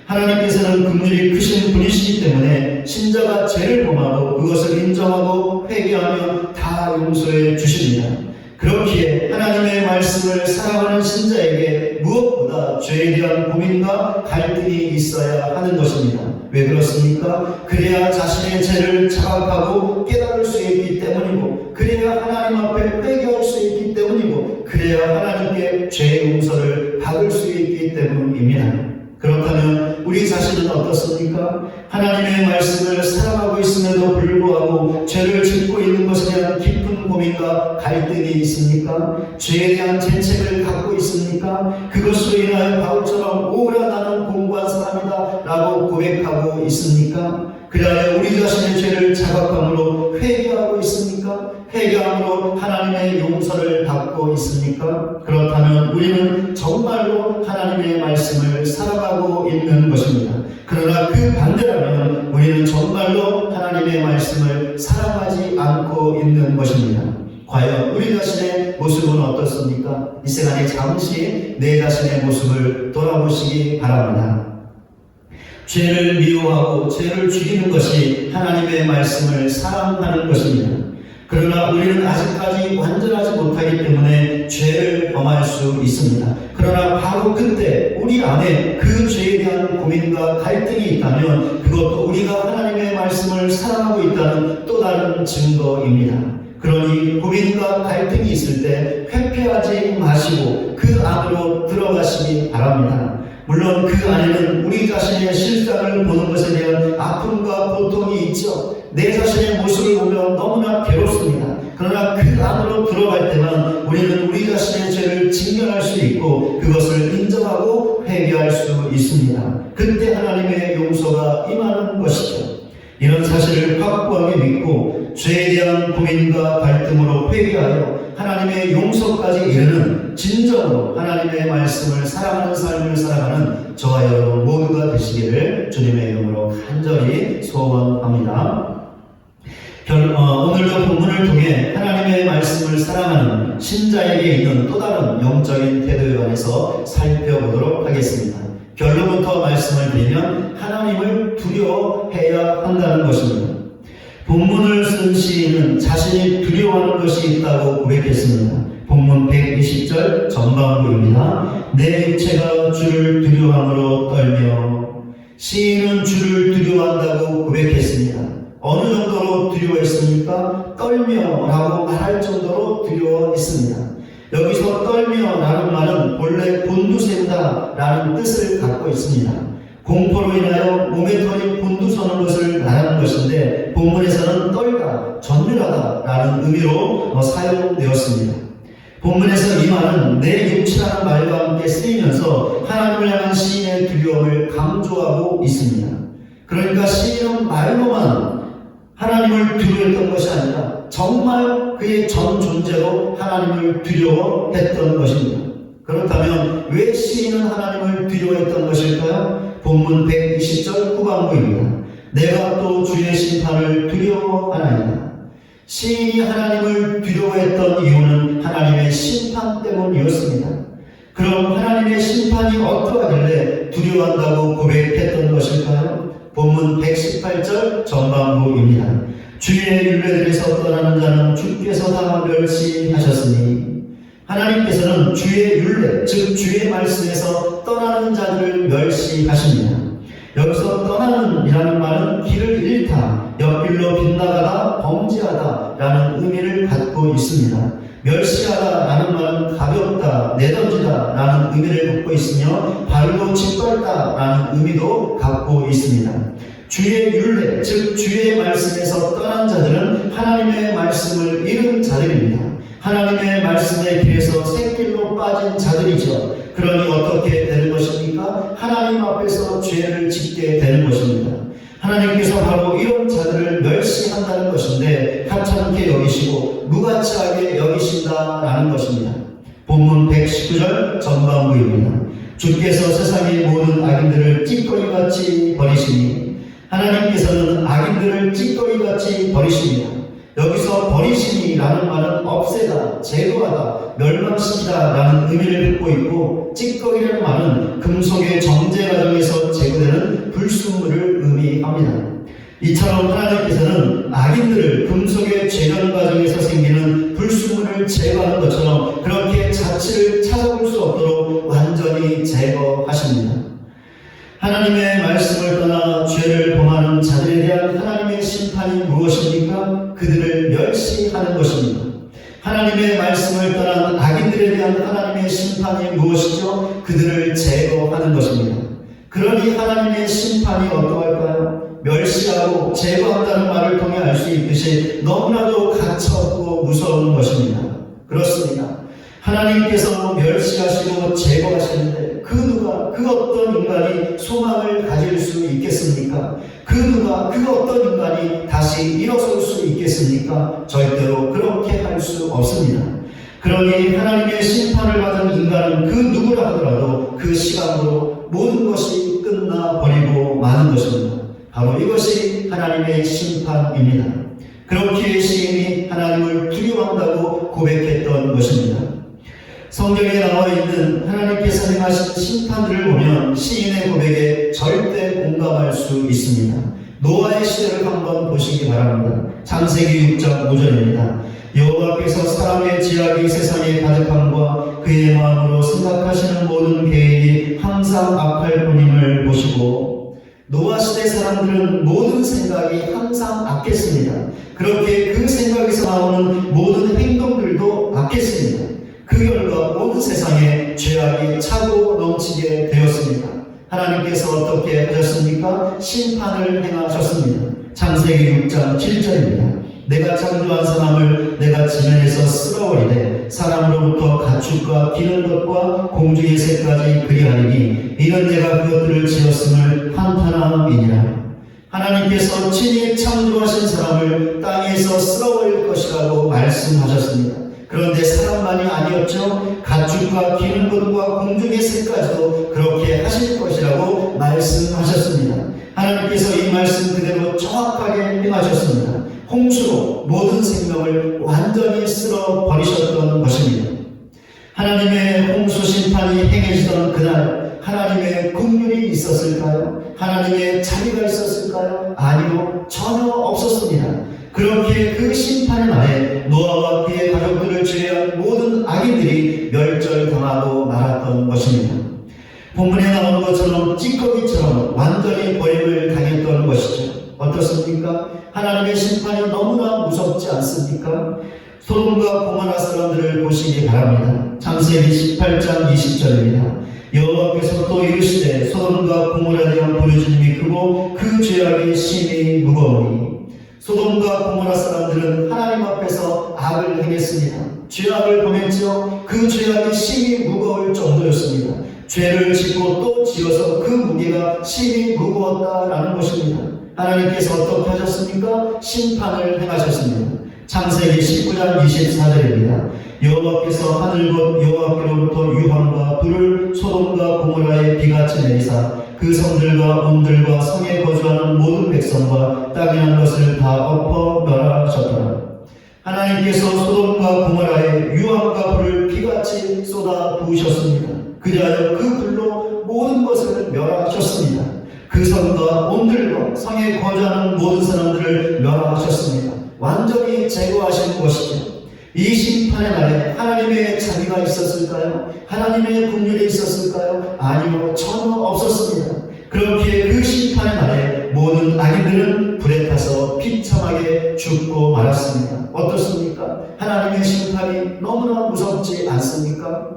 하나님께서는 긍휼이 크신 분이시기 때문에 신자가 죄를 범하고 그것을 인정하고 회개하면 다 용서해 주십니다. 그렇기에 하나님의 말씀을 사랑하는 신자에게 무엇보다 죄에 대한 고민과 갈등이 있어야 하는 것입니다. 왜 그렇습니까? 그래야 자신의 죄를 자각하고 깨달을 수 있기 때문이고, 그래야 하나님 앞에 회개할 수 있기 때문이고, 그래야 하나님께 죄의 용서를 받을 수 있기 때문입니다. 그렇다면 우리 자신은 어떻습니까? 하나님의 말씀을 사랑하고 있음에도 불구하고 죄를 짓고 있는 것에 대한 깊은 고민과 갈등이 있습니까? 죄에 대한 죄책을 갖고 있습니까? 그것으로 인하여 바울처럼 오라, 나는 공고한 사람이다 라고 고백하고 있습니까? 그래야 우리 자신의 죄를 자각함으로 회개하고 있습니까? 회개함으로 하나님의 용서를 받고 있습니까? 그렇다면 우리는 정말로 하나님의 말씀을 사랑하고 있는 것입니다. 그러나 그 반대라면 우리는 정말로 하나님의 말씀을 사랑하지 않고 있는 것입니다. 과연 우리 자신의 모습은 어떻습니까? 이 시간에 잠시 내 자신의 모습을 돌아보시기 바랍니다. 죄를 미워하고 죄를 죽이는 것이 하나님의 말씀을 사랑하는 것입니다. 그러나 우리는 아직까지 완전하지 못하기 때문에 죄를 범할 수 있습니다. 그러나 바로 그때 우리 안에 그 죄에 대한 고민과 갈등이 있다면 그것도 우리가 하나님의 말씀을 사랑하고 있다는 또 다른 증거입니다. 그러니 고민과 갈등이 있을 때 회피하지 마시고 그 안으로 들어가시기 바랍니다. 물론 그 안에는 우리 자신의 실상을 보는 것에 대한 아픔과 고통이 있죠. 내 자신의 모습을 보면 너무나 괴롭습니다. 그러나 그 안으로 들어갈 때만 우리는 우리 자신의 죄를 직면할 수 있고 그것을 인정하고 회개할 수 있습니다. 그때 하나님의 용서가 임하는 것이죠. 이런 사실을 확고하게 믿고 죄에 대한 고민과 갈등으로 회개하여 하나님의 용서까지 이르는 진정으로 하나님의 말씀을 사랑하는 삶을 살아가는 저와 여러분 모두가 되시기를 주님의 이름으로 간절히 소원합니다. 오늘도 본문을 통해 하나님의 말씀을 사랑하는 신자에게 있는 또 다른 영적인 태도에 관해서 살펴보도록 하겠습니다. 결론부터 말씀을 드리면 하나님을 두려워해야 한다는 것입니다. 본문을 쓴 시인은 자신이 두려워하는 것이 있다고 고백했습니다. 본문 120절 전반부입니다. 내 육체가 주를 두려워함으로 떨며. 시인은 주를 두려워한다고 고백했습니다. 어느 정도로 두려워했습니까? 떨며라고 말할 정도로 두려워했습니다. 여기서 떨며라는 말은 본래 곤두센다라는 뜻을 갖고 있습니다. 공포로 인하여 몸에 털이 곤두서는 것을 말하는 것인데 본문에서는 떨다, 전율하다라는 의미로 사용되었습니다. 본문에서 이 말은 내 육체라는 말과 함께 쓰이면서 하나님을 향한 시인의 두려움을 강조하고 있습니다. 그러니까 시인은 말로만 하나님을 두려워했던 것이 아니라 정말 그의 전 존재로 하나님을 두려워했던 것입니다. 그렇다면 왜 시인은 하나님을 두려워했던 것일까요? 본문 120절 후반부입니다. 내가 또 주의 심판을 두려워하나이다. 시인이 하나님을 두려워했던 이유는 하나님의 심판 때문이었습니다. 그럼 하나님의 심판이 어떠하길래 두려워한다고 고백했던 것일까요? 본문 118절 전반부입니다. 주의 율례들에서 떠나는 자는 주께서 다 멸시하셨으니 하나님께서는 주의 율례, 즉 주의 말씀에서 떠나는 자들을 멸시하십니다. 여기서 떠나는 이라는 말은 길을 잃다, 옆길로 빗나가다, 범죄하다 라는 의미를 갖고 있습니다. 멸시하다 라는 말은 가볍다, 내던지다 라는 의미를 갖고 있으며 발로 짓밟다 라는 의미도 갖고 있습니다. 주의 율례, 즉 주의 말씀에서 떠난 자들은 하나님의 말씀을 잃은 자들입니다. 하나님의 말씀의 길에서 새길로 빠진 자들이죠. 그러니 어떻게 되는 것입니까? 하나님 앞에서 죄를 짓게 되는 것입니다. 하나님께서 바로 이런 자들을 멸시한다는 것인데 하찮게 여기시고 무가치하게 여기신다라는 것입니다. 본문 119절 전반부입니다. 주께서 세상의 모든 악인들을 찌꺼기같이 버리시니 하나님께서는 악인들을 찌꺼기같이 버리십니다. 여기서 버리심이라는 말은 없애다, 제거하다, 멸망시키다 라는 의미를 갖고 있고 찌꺼기라는 말은 금속의 정제 과정에서 제거되는 불순물을 의미합니다. 이처럼 하나님께서는 악인들을 금속의 재련 과정에서 생기는 불순물을 제거하는 것처럼 그렇게 자취를 찾아볼 수 없도록 완전히 제거하십니다. 하나님의 말씀을 떠나 죄를 범하는 자들에 대한 하나님의 심판이 무엇입니까? 그들을 멸시하는 것입니다. 하나님의 말씀을 떠난 악인들에 대한 하나님의 심판이 무엇이죠? 그들을 제거하는 것입니다. 그러니 하나님의 심판이 어떠할까요? 멸시하고 제거한다는 말을 통해 알 수 있듯이 너무나도 가차없고 무서운 것입니다. 그렇습니다. 하나님께서 멸시하시고 제거하시는데 그 누가, 그 어떤 인간이 소망을 가질 수 있겠습니까? 그 누가, 그 어떤 인간이 다시 일어설 수 있겠습니까? 절대로 그렇게 할 수 없습니다. 그러니 하나님의 심판을 받은 인간은 그 누구라 하더라도 그 시간으로 모든 것이 끝나버리고 마는 것입니다. 바로 이것이 하나님의 심판입니다. 그렇기에 시인이 하나님을 두려워한다고 고백했던 것입니다. 성경에 나와 있는 하나님께서 행하신 심판들을 보면 시인의 고백에 절대 공감할 수 있습니다. 노아의 시대를 한번 보시기 바랍니다. 창세기 6장 5절입니다. 여호와께서 사람의 지약이 세상에 가득함과 그의 마음으로 생각하시는 모든 계획이 항상 악할 뿐임을 보시고, 노아 시대 사람들은 모든 생각이 항상 악했습니다. 그렇게 그 생각에서 나오는 모든 행동들도 악했습니다. 그 결과 모든 세상에 죄악이 차고 넘치게 되었습니다. 하나님께서 어떻게 하셨습니까? 심판을 행하셨습니다. 창세기 6장 7절입니다. 내가 창조한 사람을 내가 지면에서 쓸어버리되 사람으로부터 가축과 기는 것과 공중의 새까지 그리하리니 이는 내가 그것들을 지었음을 한탄함이니라. 하나님께서 친히 창조하신 사람을 땅에서 쓸어버릴 것이라고 말씀하셨습니다. 그런데 사람만이 아니었죠. 가축과 기는 것과 공중의 새까지도 그렇게 하실 것이라고 말씀하셨습니다. 하나님께서 이 말씀 그대로 정확하게 행하셨습니다. 홍수로 모든 생명을 완전히 쓸어버리셨던 것입니다. 하나님의 홍수 심판이 행해지던 그날 하나님의 긍휼이 있었을까요? 하나님의 자비가 있었을까요? 아니요, 전혀 없었습니다. 그렇게 그 심판의 날에 노아와 그의 가족들을 제외한 모든 악인들이 멸절당하고 말았던 것입니다. 본문에 나오는 것처럼 찌꺼기처럼 완전히 버림을 당했던 것이죠. 어떻습니까? 하나님의 심판이 너무나 무섭지 않습니까? 소돔과 고모라 사람들을 보시기 바랍니다. 창세기 18장 20절입니다. 여호와께서 또 이르시되 소돔과 고모라에 대한 부르짖음이 크고 그 죄악이 심히 무거우니. 소돔과 고모라 사람들은 하나님 앞에서 악을 행했습니다. 죄악을 범했죠. 그 죄악이 심히 무거울 정도였습니다. 죄를 짓고 또 지어서 그 무게가 심히 무거웠다라는 것입니다. 하나님께서 어떻게 하셨습니까? 심판을 행하셨습니다. 창세기 19장 24절입니다. 여호와께서 하늘 곧 여호와께로부터 유황과 불을 소돔과 고모라에 비같이 내리사 그 성들과 온들과 성에 거주하는 모든 백성과 땅에 난 것을 다 엎어 멸하셨더라. 하나님께서 소돔과 고모라에 유황과 불을 비같이 쏟아 부으셨습니다. 그리하여 그 불로 모든 것을 멸하셨습니다. 그 성과 온들과 성에 거주하는 모든 사람들을 멸하셨습니다. 완전히 제거하신 것이죠. 이 심판의 날에 하나님의 자비가 있었을까요? 하나님의 긍휼이 있었을까요? 아니요, 전혀 없었습니다. 그렇게 그 심판의 날에 모든 악인들은 불에 타서 비참하게 죽고 말았습니다. 어떻습니까? 하나님의 심판이 너무나 무섭지 않습니까?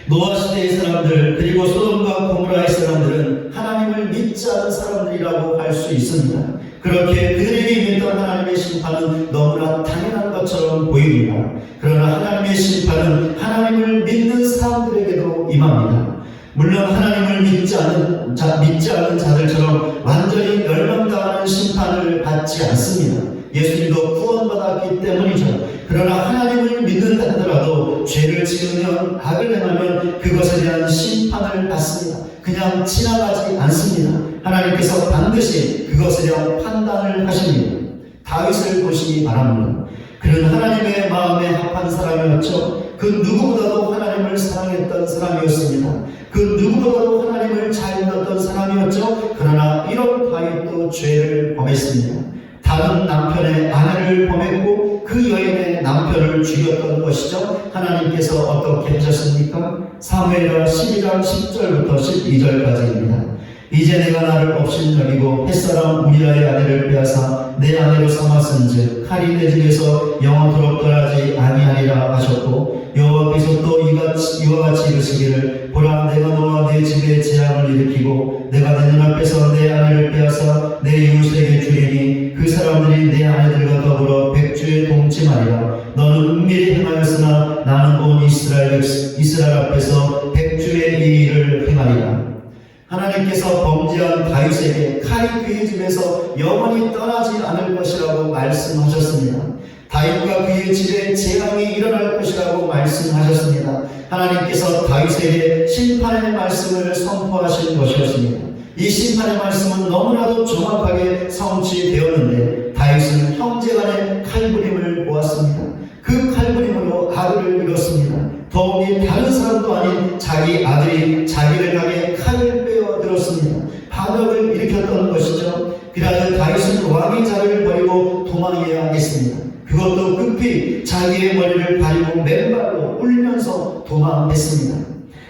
노아 시대의 사람들 그리고 소돔과 고모라의 사람들은 하나님을 믿지 않은 사람들이라고 할 수 있습니다. 그렇게 그들에게 임했던 하나님의 심판은 너무나 당연한 것처럼 보입니다. 그러나 하나님의 심판은 하나님을 믿는 사람들에게도 임합니다. 물론 하나님을 믿지 않는 자들처럼 완전히 멸망당하는 심판을 받지 않습니다. 예수님도 구원받았기 때문이죠. 그러나 하나님을 믿는다 하더라도 죄를 지으면 악을 행하면 그것에 대한 심판을 받습니다. 그냥 지나가지 않습니다. 하나님께서 반드시 그것에 대한 판단을 하십니다. 다윗을 보시기 바랍니다. 그는 하나님의 마음에 합한 사람이었죠. 그 누구보다도 하나님을 사랑했던 사람이었습니다. 그 누구보다도 하나님을 잘 믿었던 사람이었죠. 그러나 이런 다윗도 죄를 범했습니다. 다른 남편의 아내를 범했고 그 여인의 남편을 죽였던 것이죠. 하나님께서 어떻게 하셨습니까? 사무엘하 12장 10절부터 12절까지입니다. 이제 내가 나를 업신여기고 햇사람 우리아의 아내를 빼앗아 내 아내로 삼았은즉 칼이 내 집에서 영원토록 떠나지 아니하리라 하셨고, 여호와께서 또 이와 같이 이르시기를 보라 내가 너와 내 집에 재앙을 일으키고 내가 내 눈앞에서 내 아내를 빼앗아 내 이웃에게 주리니 그 사람들이 내 아내들과 더불어 백주에 동침하리라. 너는 은밀히 행하였으나 나는 온 이스라엘 앞에서 백주의 이 일을 행하리라. 하나님께서 범죄한 다윗에게 칼이 그의 집에서 영원히 떠나지 않을 것이라고 말씀하셨습니다. 다윗과 그의 집에 재앙이 일어날 것이라고 말씀하셨습니다. 하나님께서 다윗에게 심판의 말씀을 선포하신 것이었습니다. 이 심판의 말씀은 너무나도 정확하게 성취되었는데 다윗은 형제간의 칼부림을 보았습니다. 그 칼부림으로 악을 이뤘습니다. 더욱이 다른 사람도 아닌 자기 아들이 자기를 향해 칼을 빼어 들었습니다. 반역을 일으켰던 것이죠. 그래야 다윗은 왕의 자리를 버리고 도망해야겠습니다. 그것도 급히 자기의 머리를 가리고 맨발로 울면서 도망했습니다.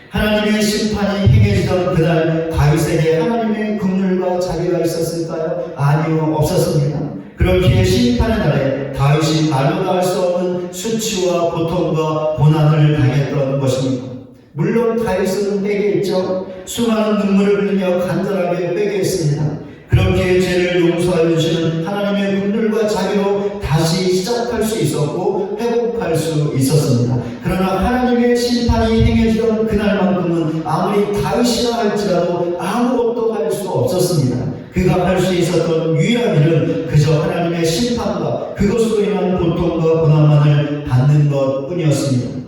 하나님의 심판이 행해지던 그날 다윗에게 하나님의 긍휼과 자비가 있었을까요? 아니요, 없었습니다. 그렇기에 심판의 날에 다윗이 말로 할 수 없는 수치와 고통과 고난을 당했던 것입니다. 물론 다윗은 회개했죠. 수많은 눈물을 흘리며 간절하게 회개했습니다. 그렇게 죄를 용서해 주시는 하나님의 긍휼과 자비로 다시 시작할 수 있었고 회복할 수 있었습니다. 그러나 하나님의 심판이 행해지던 그날만큼은 아무리 다윗이라 할지라도 아무것도 할 수 없었습니다. 그가 할 수 있었던 유일한 일은 그저 하나님의 심판과 그것으로 인한 고통과 고난만을 받는 것 뿐이었습니다.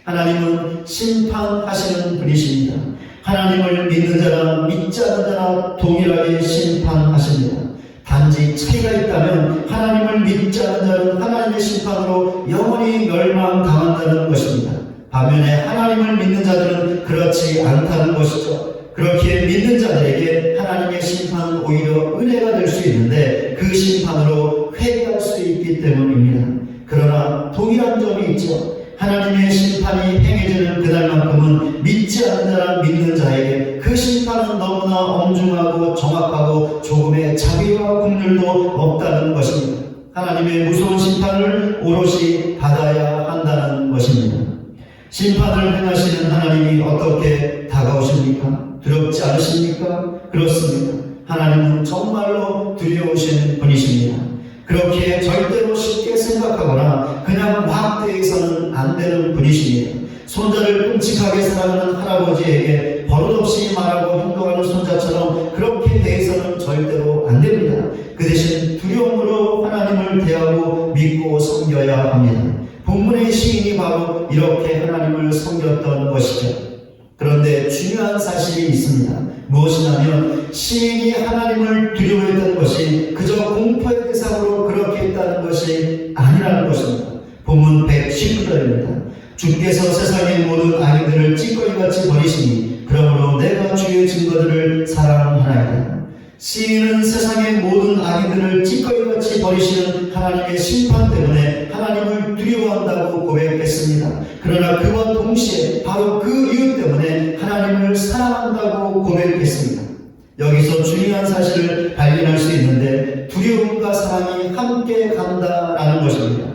하나님은 심판하시는 분이십니다. 하나님을 믿는 자나 믿지 않는 자나 동일하게 심판하십니다. 단지 차이가 있다면 하나님을 믿지 않는 자는 하나님의 심판으로 영원히 멸망당한다는 것입니다. 반면에 하나님을 믿는 자들은 그렇지 않다는 것이죠. 그렇기에 믿는 자들에게 하나님의 심판은 오히려 은혜가 될 수 있는데 그 심판으로 회개할 수 있기 때문입니다. 그러나 동일한 점이 있죠. 하나님의 심판이 행해지는 그날만큼은 믿지 않는 자나 믿는 자에게 그 심판은 너무나 엄중하고 정확하고 조금의 자비와 긍휼도 없다는 것입니다. 하나님의 무서운 심판을 오롯이 받아야 한다는 것입니다. 심판을 행하시는 하나님이 어떻게 다가오십니까? 두렵지 않으십니까? 그렇습니다. 하나님은 정말로 두려우신 분이십니다. 그렇게 절대로 쉽게 생각하거나 그냥 막 대해서는 안 되는 분이십니다. 손자를 끔찍하게 사랑하는 할아버지에게 버릇없이 말하고 행동하는 손자처럼 그렇게 대해서는 절대로 안 됩니다. 그 대신 두려움으로 하나님을 대하고 믿고 섬겨야 합니다. 본문의 시인이 바로 이렇게 하나님을 섬겼던 것이죠. 그런데 중요한 사실이 있습니다. 무엇이냐면 시인이 하나님을 두려워했던 것이 그저 공포의 대상으로 그렇게 했다는 것이 아니라는 것입니다. 본문 119절입니다. 주께서 세상의 모든 악인들을 찌꺼기같이 버리시니 그러므로 내가 주의 증거들을 사랑하나이다. 시인은 세상의 모든 악인들을 찌꺼기같이 버리시는 하나님의 심판 때문에 하나님을 두려워한다고 고백했습니다. 그러나 그와 동시에 바로 그 이유 때문에 하나님을 사랑한다고 고백했습니다. 여기서 중요한 사실을 발견할 수 있는데 두려움과 사랑이 함께 간다라는 것입니다.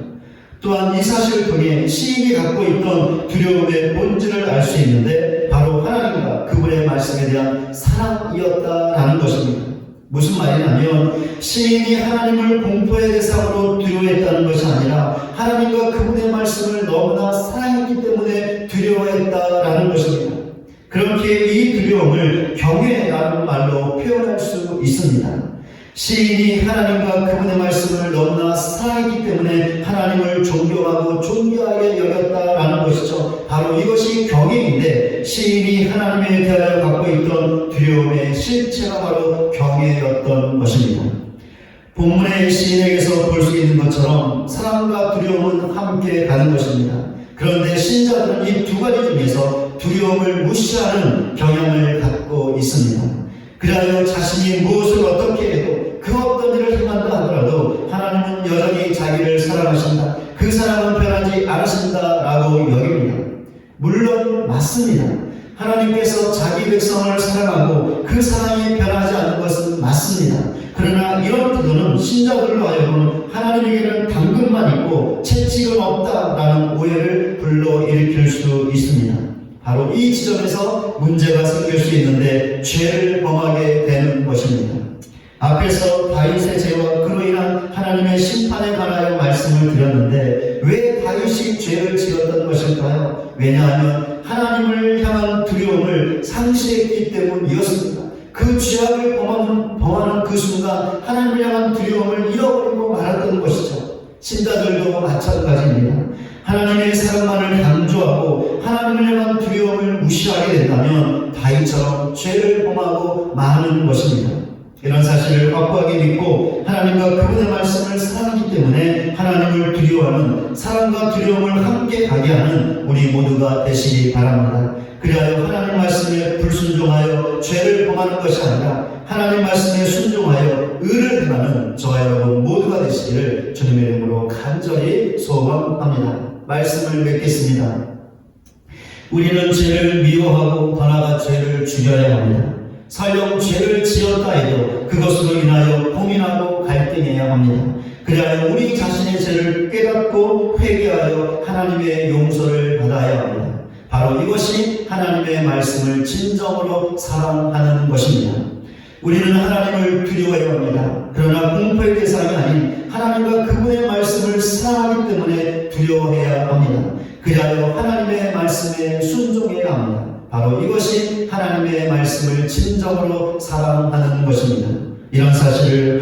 또한 이 사실을 통해 시인이 갖고 있던 두려움의 본질을 알 수 있는데 바로 하나님과 그분의 말씀에 대한 사랑이었다라는 것입니다. 무슨 말이냐면 시인이 하나님을 공포의 대상으로 두려워했다는 것이 아니라 하나님과 그분의 말씀을 너무나 사랑했기 때문에 두려워했다라는 것입니다. 그렇게 이 두려움을 경외라는 말로 표현할 수 있습니다. 시인이 하나님과 그분의 말씀을 너무나 사랑했기 때문에 하나님을 존경하고 존귀하게 여겼다라는 것이죠. 바로 이것이 경외인데 시인이 하나님에 대하여 갖고 있던 두려움의 실체가 바로 경외였던 것입니다. 본문의 시인에게서 볼 수 있는 것처럼 사랑과 두려움은 함께 가는 것입니다. 그런데 신자들은 이 두 가지 중에서 두려움을 무시하는 경향을 갖고 있습니다. 그래야 자신이 무엇을 어떻게 해도 그 어떤 일을 행한다 하더라도 하나님은 여전히 자기를 사랑하신다. 그 사랑은 변하지 않으신다라고 여깁니다. 물론 맞습니다. 하나님께서 자기 백성을 사랑하고 그 사랑이 변하지 않는 것은 맞습니다. 그러나 이런 태도는 신자들로 하여금 하나님에게는 당근만 있고 채찍은 없다라는 오해를 불러일으킬 수 있습니다. 바로 이 지점에서 문제가 생길 수 있는데 죄를 범하게 되는 것입니다. 앞에서 다윗의 죄와 그로 인한 하나님의 심판에 관하여 말씀을 드렸는데 왜 다윗이 죄를 지었던 것일까요? 왜냐하면 하나님을 향한 두려움을 상실했기 때문이었습니다. 그 죄악을 범하는 그 순간 하나님을 향한 두려움을 잃어버리고 말았던 것이죠. 신자들도 마찬가지입니다. 하나님의 사랑만을 강조하고 하나님을 향한 두려움을 무시하게 된다면 다윗처럼 죄를 범하고 마는 것입니다. 이런 사실을 확고하게 믿고 하나님과 그분의 말씀을 사랑하기 때문에 하나님을 두려워하고 두려워하는 사랑과 두려움을 함께 가게 하는 우리 모두가 되시기 바랍니다. 그리하여 하나님 말씀에 불순종하여 죄를 범하는 것이 아니라 하나님 말씀에 순종하여 의를 행하는 저와 여러분 모두가 되시기를 주님의 이름으로 간절히 소원합니다. 말씀을 맺겠습니다. 우리는 죄를 미워하고 더 나아가 죄를 죽여야 합니다. 설령 죄를 지었다 해도 그것으로 인하여 고민하고 갈등해야 합니다. 그리하여 우리 자신의 죄를 깨닫고 회개하여 하나님의 용서를 받아야 합니다. 바로 이것이 하나님의 말씀을 진정으로 사랑하는 것입니다. 우리는 하나님을 두려워해야 합니다. 그러나 공포의 대상이 아닌 하나님과 그분의 말씀을 사랑하기 때문에 두려워해야 합니다. 그리하여 하나님의 말씀에 순종해야 합니다. 바로 이것이 하나님의 말씀을 진정으로 사랑하는 것입니다. 이런 사실을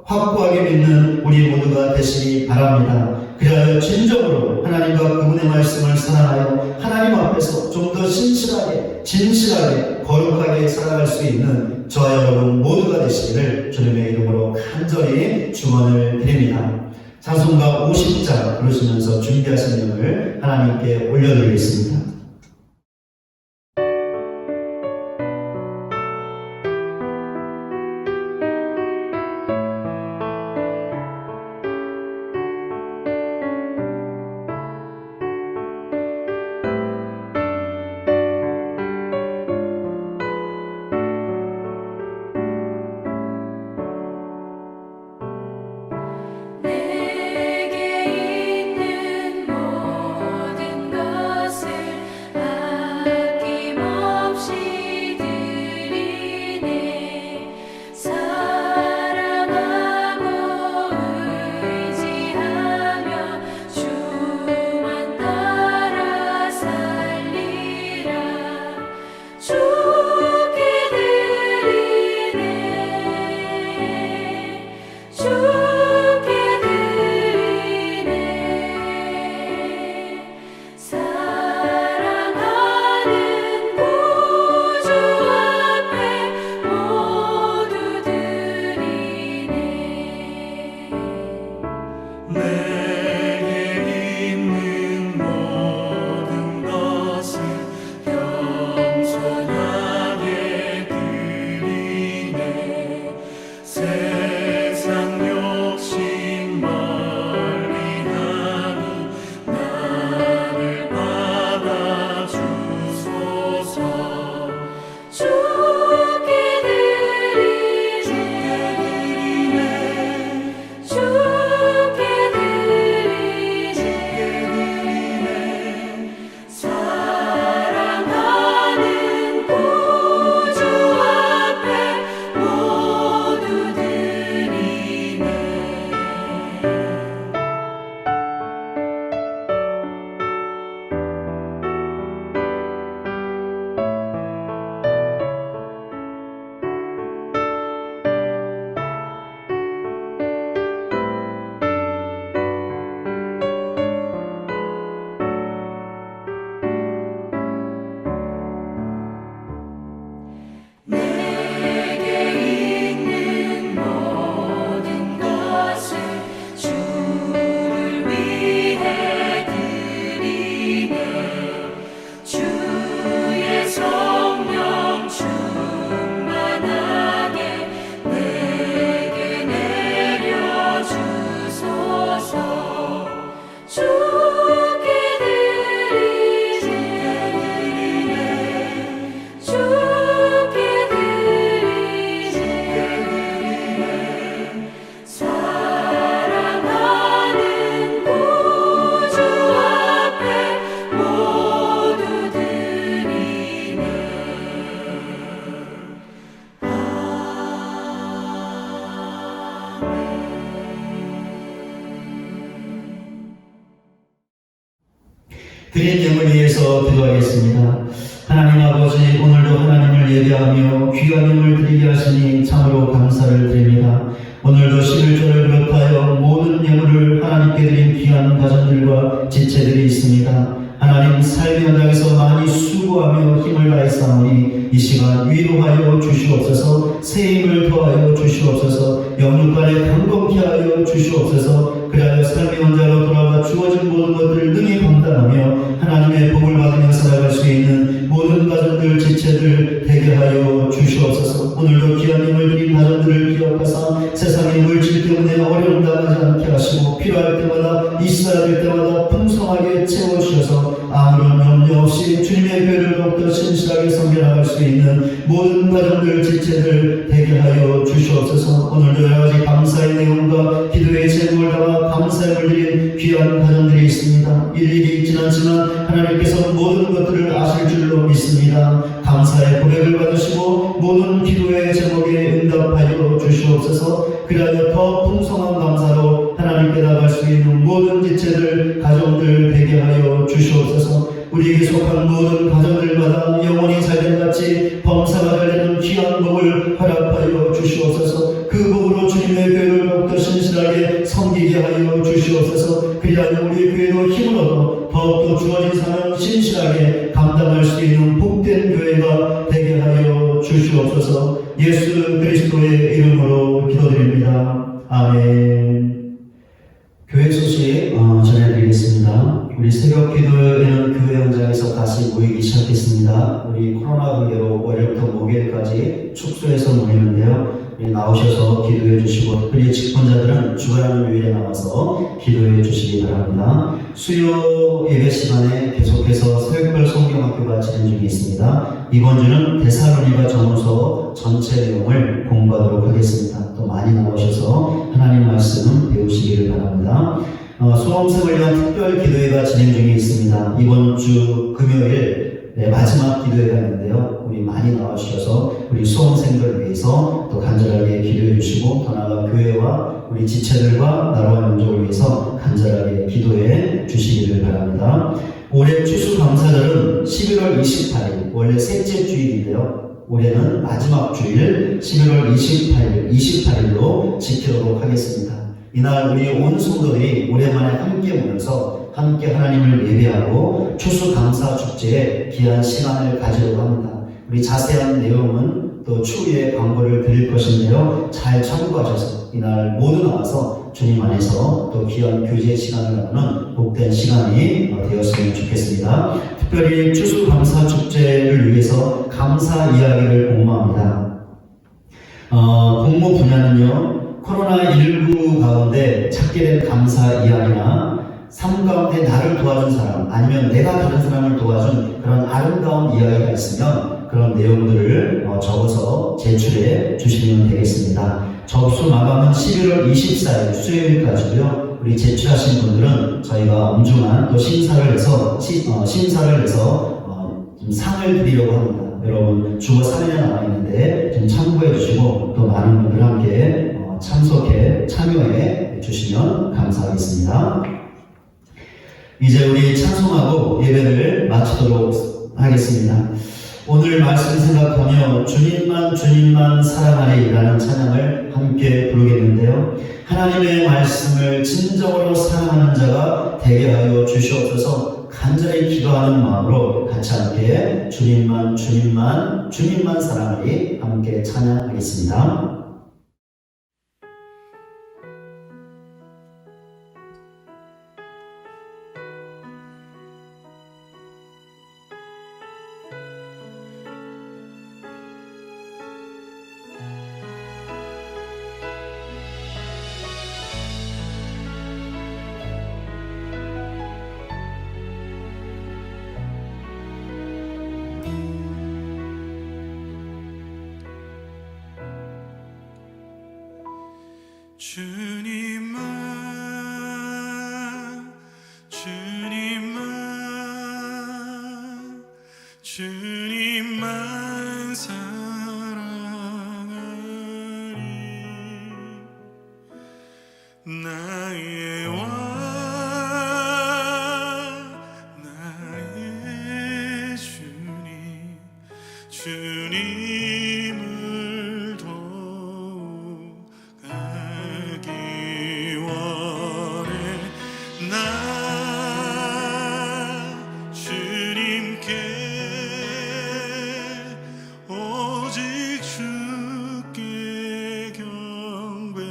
확고하게 믿는 우리 모두가 되시기 바랍니다. 그리하여 진정으로 하나님과 그분의 말씀을 사랑하여 하나님 앞에서 좀 더 진실하게 거룩하게 살아갈 수 있는 저와 여러분 모두가 되시기를 주님의 이름으로 간절히 축원을 드립니다. 찬송가 50장 부르시면서 준비하신 내용을 하나님께 올려드리겠습니다. 내게 있는 모든 것을 아낌없이 드리네. 사랑하고 의지하며 주만 따라 살리라. 주께 드리네. 주께 드리네. 사랑하는 구주 앞에 모두 드리네. 내게 있는 모든 것을 겸손하게 드리네. 세상 욕심 멀리하니 나를 받아주소서. 주께 드리네. 주께 드리네. 사랑하는 구주 앞에 모두 드리네. 내게 있는 모든 것을 주를 위해 드리네. 주의 성령 충만하게 내게 내려주소서. 주께 드리네. 주께 드리네. 사랑하는 구주 앞에 모두 드리네. 드린 예물 위해서 기도하겠습니다. 하나님 아버지, 오늘도 하나님을 예배하며 귀한 예물 드리게 하시니 참으로 감사를 드립니다. 오늘도 11조를 비롯하여 모든 예물을 하나님께 드린 귀한 가정들과 지체들이 있습니다. 하나님, 삶의 현장에서 많이 수고하며 힘을 다했사오니 이 시간 위로하여 주시옵소서. 새 힘을 더하여 주시옵소서. 영육간에 강건케 하여 주시옵소서. 그리하여 삶의 세상의 원자로 돌아와 주어진 모든 것들을 능히 감당하며 하나님의 복을 받으며 살아갈 수 있는 모든 가정들 지체들 되게 하여 주시옵소서. 오늘도 귀한 힘을 드린 가정들을 기억하사 세상의 물질 때문에 어려움 당하지 않게 하시고 필요할 때마다 있어야 될 때마다 풍성하게 채워주셔서 아무런 염려 없이 주님의 교회를 더욱더 신실하게 섬겨나갈 수 있는 모든 가정들 지체들 되게 하여 주시옵소서. 오늘도 여러가지 감사의 내용과 기도의 제목을 담아 감사의 드린 귀한 가정들이 있습니다. 일일이 있진 않지만 하나님께서 모든 것들을 아실 줄로 믿습니다. 감사의 고백을 받으시고 모든 기도의 제목에 응답하여 주시옵소서. 그리하여 더 풍성한 감사로 하나님께 나갈 수 있는 모든 지체들 가정들 되게 하여 주시옵소서. 우리에게 속한 모든 가정들마다 영원히 살림같이 범사가 되는 귀한 복을 허락하여 주시옵소서. 그 복으로 주님의 교회를 더욱더 신실하게 섬기게 하여 주시옵소서. 그리하여 우리 교회도 힘을 얻어 더욱더 주어진 사명 신실하게 감당할 수 있는 복된 교회가 되게 하여 주시옵소서. 예수 그리스도의 이름으로 기도드립니다. 아멘. 교회 소식 전해드리겠습니다. 우리 새벽 기도에는 교회 현장에서 다시 모이기 시작했습니다. 우리 코로나 관계로 월요일부터 목요일까지 축소해서 모이는데요. 나오셔서 기도해 주시고 특별히 직분자들은 주간하는 요일에 나와서 기도해 주시기 바랍니다. 수요 예배 시간에 계속해서 새벽별 성경학교가 진행 중에 있습니다. 이번 주는 데살로니가 전후서 전체 내용을 공부하도록 하겠습니다. 또 많이 나오셔서 하나님 말씀 배우시기를 바랍니다. 수험생을 위한 특별 기도회가 진행 중에 있습니다. 이번 주 금요일 마지막 기도회가 있는데요. 우리 많이 나와주셔서 우리 수험생들을 위해서 또 간절하게 기도해 주시고 더 나아가 교회와 우리 지체들과 나라와 민족을 위해서 간절하게 기도해 주시기를 바랍니다. 올해 추수감사절은 11월 28일 원래 셋째 주일인데요. 올해는 마지막 주일 11월 28일로 지키도록 하겠습니다. 이날 우리 온 성도들이 오랜만에 함께 모여서 함께 하나님을 예배하고 추수감사 축제에 귀한 시간을 가지려고 합니다. 우리 자세한 내용은 또 추후에 광고를 드릴 것인데요. 잘 참고하셔서 이날 모두 나와서 주님 안에서 또 귀한 교제 시간을 나누는 복된 시간이 되었으면 좋겠습니다. 특별히 추수감사 축제를 위해서 감사 이야기를 공모합니다. 공모 분야는요. 코로나19 가운데 찾게 된 감사 이야기나 삶 가운데 나를 도와준 사람 아니면 내가 다른 사람을 도와준 그런 아름다운 이야기가 있으면 그런 내용들을 적어서 제출해 주시면 되겠습니다. 접수 마감은 11월 24일 수요일까지고요. 우리 제출하신 분들은 저희가 엄중한 또 심사를 해서 상을 드리려고 합니다. 여러분 주거 사례가 나와 있는데 좀 참고해 주시고 또 많은 분들 함께 참여해 주시면 감사하겠습니다. 이제 우리 찬송하고 예배를 마치도록 하겠습니다. 오늘 말씀 생각하며 주님만 사랑하리라는 찬양을 함께 부르겠는데요. 하나님의 말씀을 진정으로 사랑하는 자가 되게 하여 주시옵소서. 간절히 기도하는 마음으로 같이 함께 주님만 사랑하리 함께 찬양하겠습니다. 주님만 사랑하리 나의 왕 나의 주님을 더욱 알기 원해 나 주님께 오직 주께 경배하리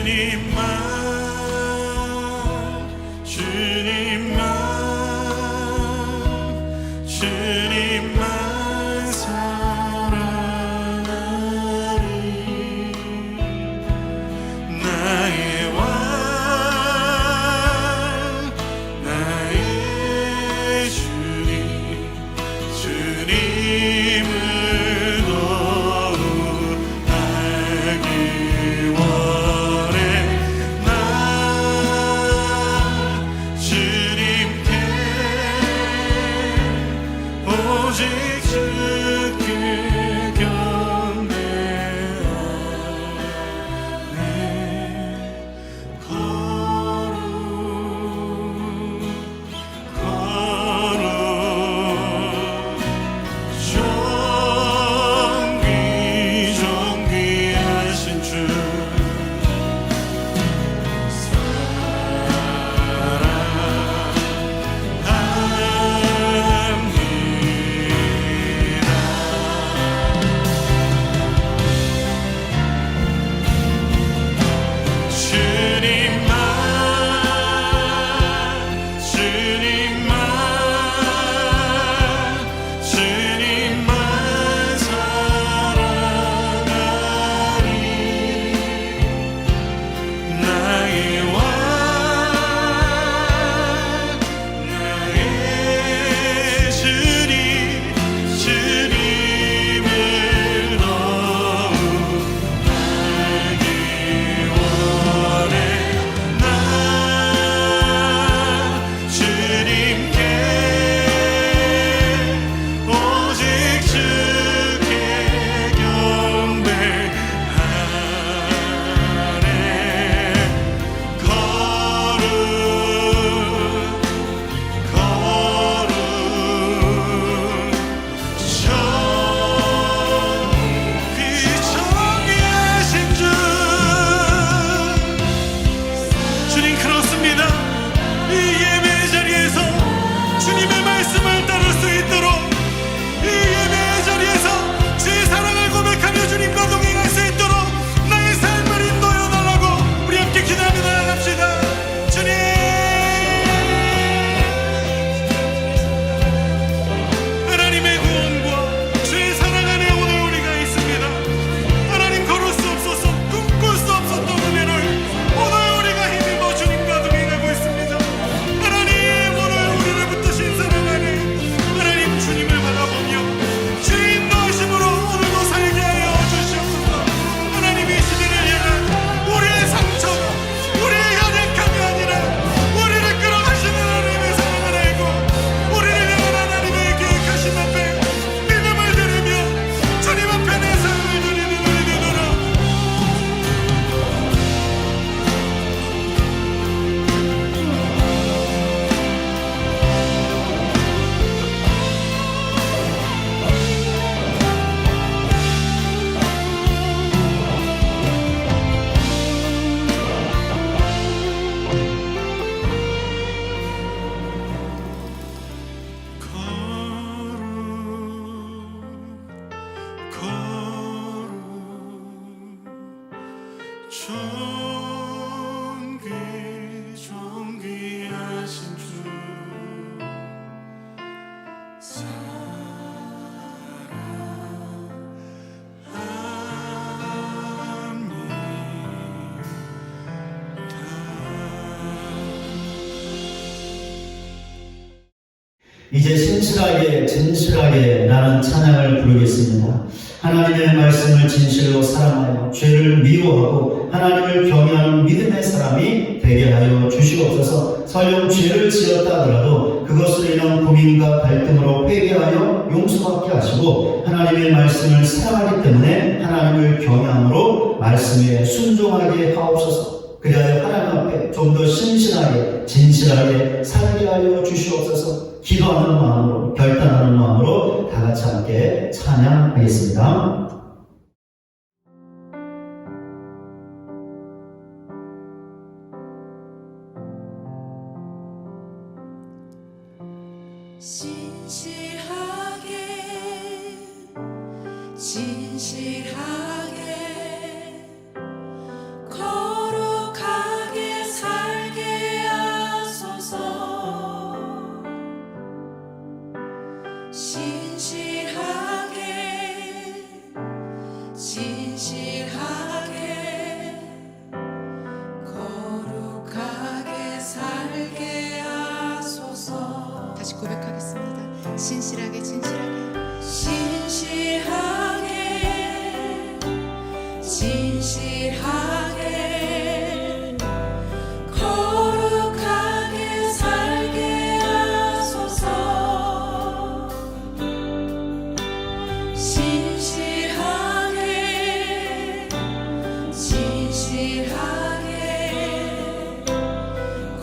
주님만 사랑하리. 나의 왕 나의 주님 주님을 더욱 알기 원해. 나 주님께 오직 주께 경배하네. 존귀하신 주 주님만 사랑하리. 나의 왕 나의 주님 주님을 더욱 알기 원해. 나 주님께 오직 주께 경배하네. 존귀하신 주 주님 그렇습니다. 이 예배의 자리에서 주님의 말씀을 따를 수 있도록 이 예배의 자리에서 주의 사랑을 고백하며 주님과 동행할 수 있도록 나의 삶을 인도해 달라고 우리 함께 기도하며 나아갑시다. 주님 하나님의 구원과 주의 사랑 안에 오늘 우리가 있습니다. 하나님 걸을 수 없어서 꿈꿀 수 없었던 은혜를 오늘 우리가 힘입어 주님과 동행하고 있습니다. 하나님 오늘 우리를 붙드신 사랑 안에 하나님 주님을 바라보며 주의 인도하심으로 오늘도 살게 하여 주시옵소서. 하나님 이 시대를 향한 우리의 상처가 우리의 연약함이 아니라 우리를 끌어가시는 하나님의 사랑을 알고 우리를 향한 하나님의 계획하신 앞에 믿음을 드리며 주님 앞에 내 삶을 드리는 우리 되도록 존귀하신 주 이제 신실하게 진실하게 나는 찬양을 부르겠습니다. 하나님의 말씀을 진실로 사랑하여 죄를 미워하고 하나님을 경외하는 믿음의 사람이 되게 하여 주시옵소서. 설령 죄를 지었다 하더라도 그것으로 인한 고민과 갈등으로 회개하여 용서받게 하시고 하나님의 말씀을 사랑하기 때문에 하나님을 경외함으로 말씀에 순종하게 하옵소서. 그리하여 하나님 앞에 좀 더 신실하게 진실하게 살게 하여 주시옵소서. 기도하는 마음으로 결단하는 마음으로 다 같이 함께 찬양하겠습니다. 진실하게 거룩 진실하게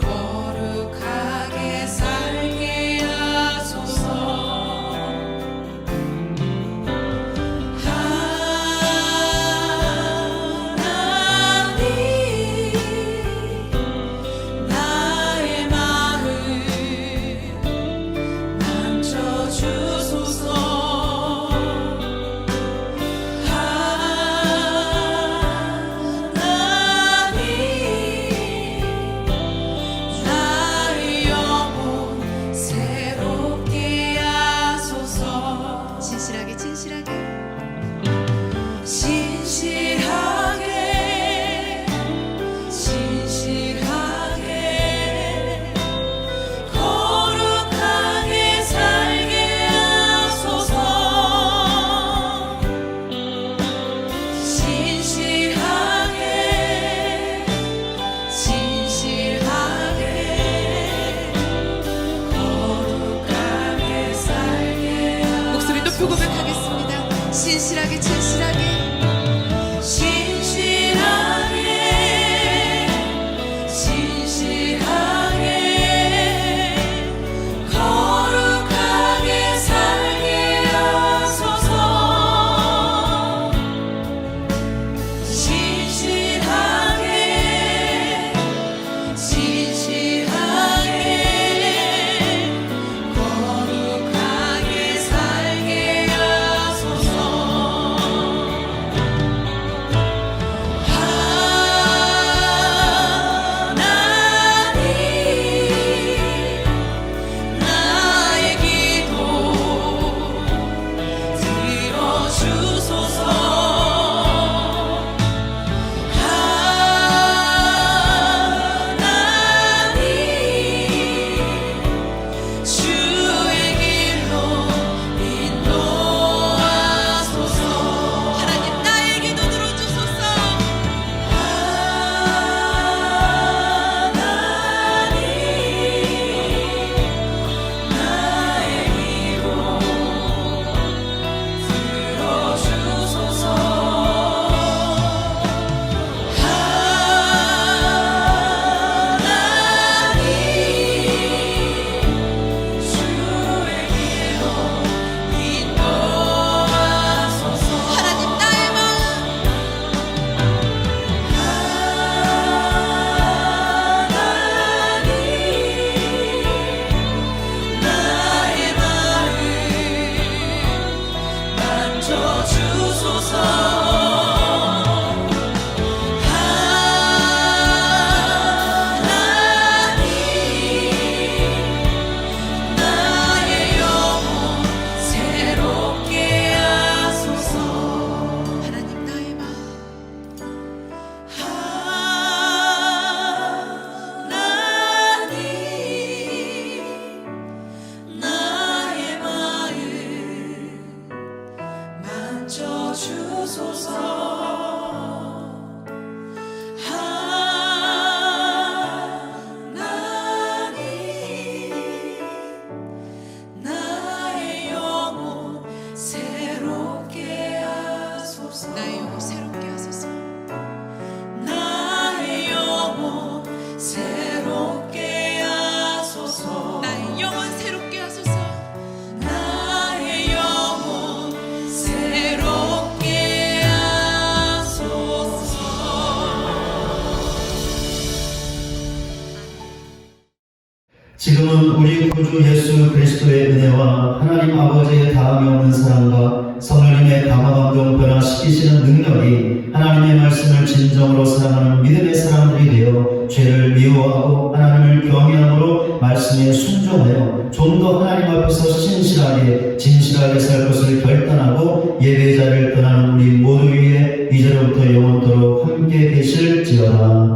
거룩하게 살게 하소서. 하나님 나의 마음 만져주소서. 나의 영혼 새롭게 하소서. 진실하게 거룩하게 살게 하소서. 진실하게 거룩하게 살게 하소서. 목소리 높여 고백하겠습니다. 진실하게 거룩하게 살게 하소서. 진실하게 거룩하게 살게 하소서. 하나님 나의 기도 들어주소서. 하나님 주의 길로 인도하소서. 하나님 나의 기도 들어주소서. 하나님 나의 기도 들어주소서. 하나님 주의 길로 인도하소서. 하나님 나의 마음 만져주소서. 하나님 나의 영혼 새롭게 하소서. 하나님 나의 마음 하나님 나의 마음 만져주소서. 하나님 나의 영혼 새롭게 하소서. 나의 영혼 새롭게 하소서. 나의 영혼 새롭게 하소서. 나의 영혼 새롭게 하소서. 나의 영혼 새롭게 하소서. 지금은 우리 구주 예수 그리스도의 은혜와 하나님 아버지의 다음이 없는 사랑과 성령님의 감화감동 변화시키시는 능력이 하나님의 말씀을 진정으로 사랑하는 믿음의 사람들이 되어 죄를 미워하고 하나님을 경외함으로 말씀에 순종하여 좀 더 하나님 앞에서 신실하게 진실하게 살 것을 결단하고 예배자를 떠나는 우리 모두 위에 이제로부터 영원토록 함께 계실지어다.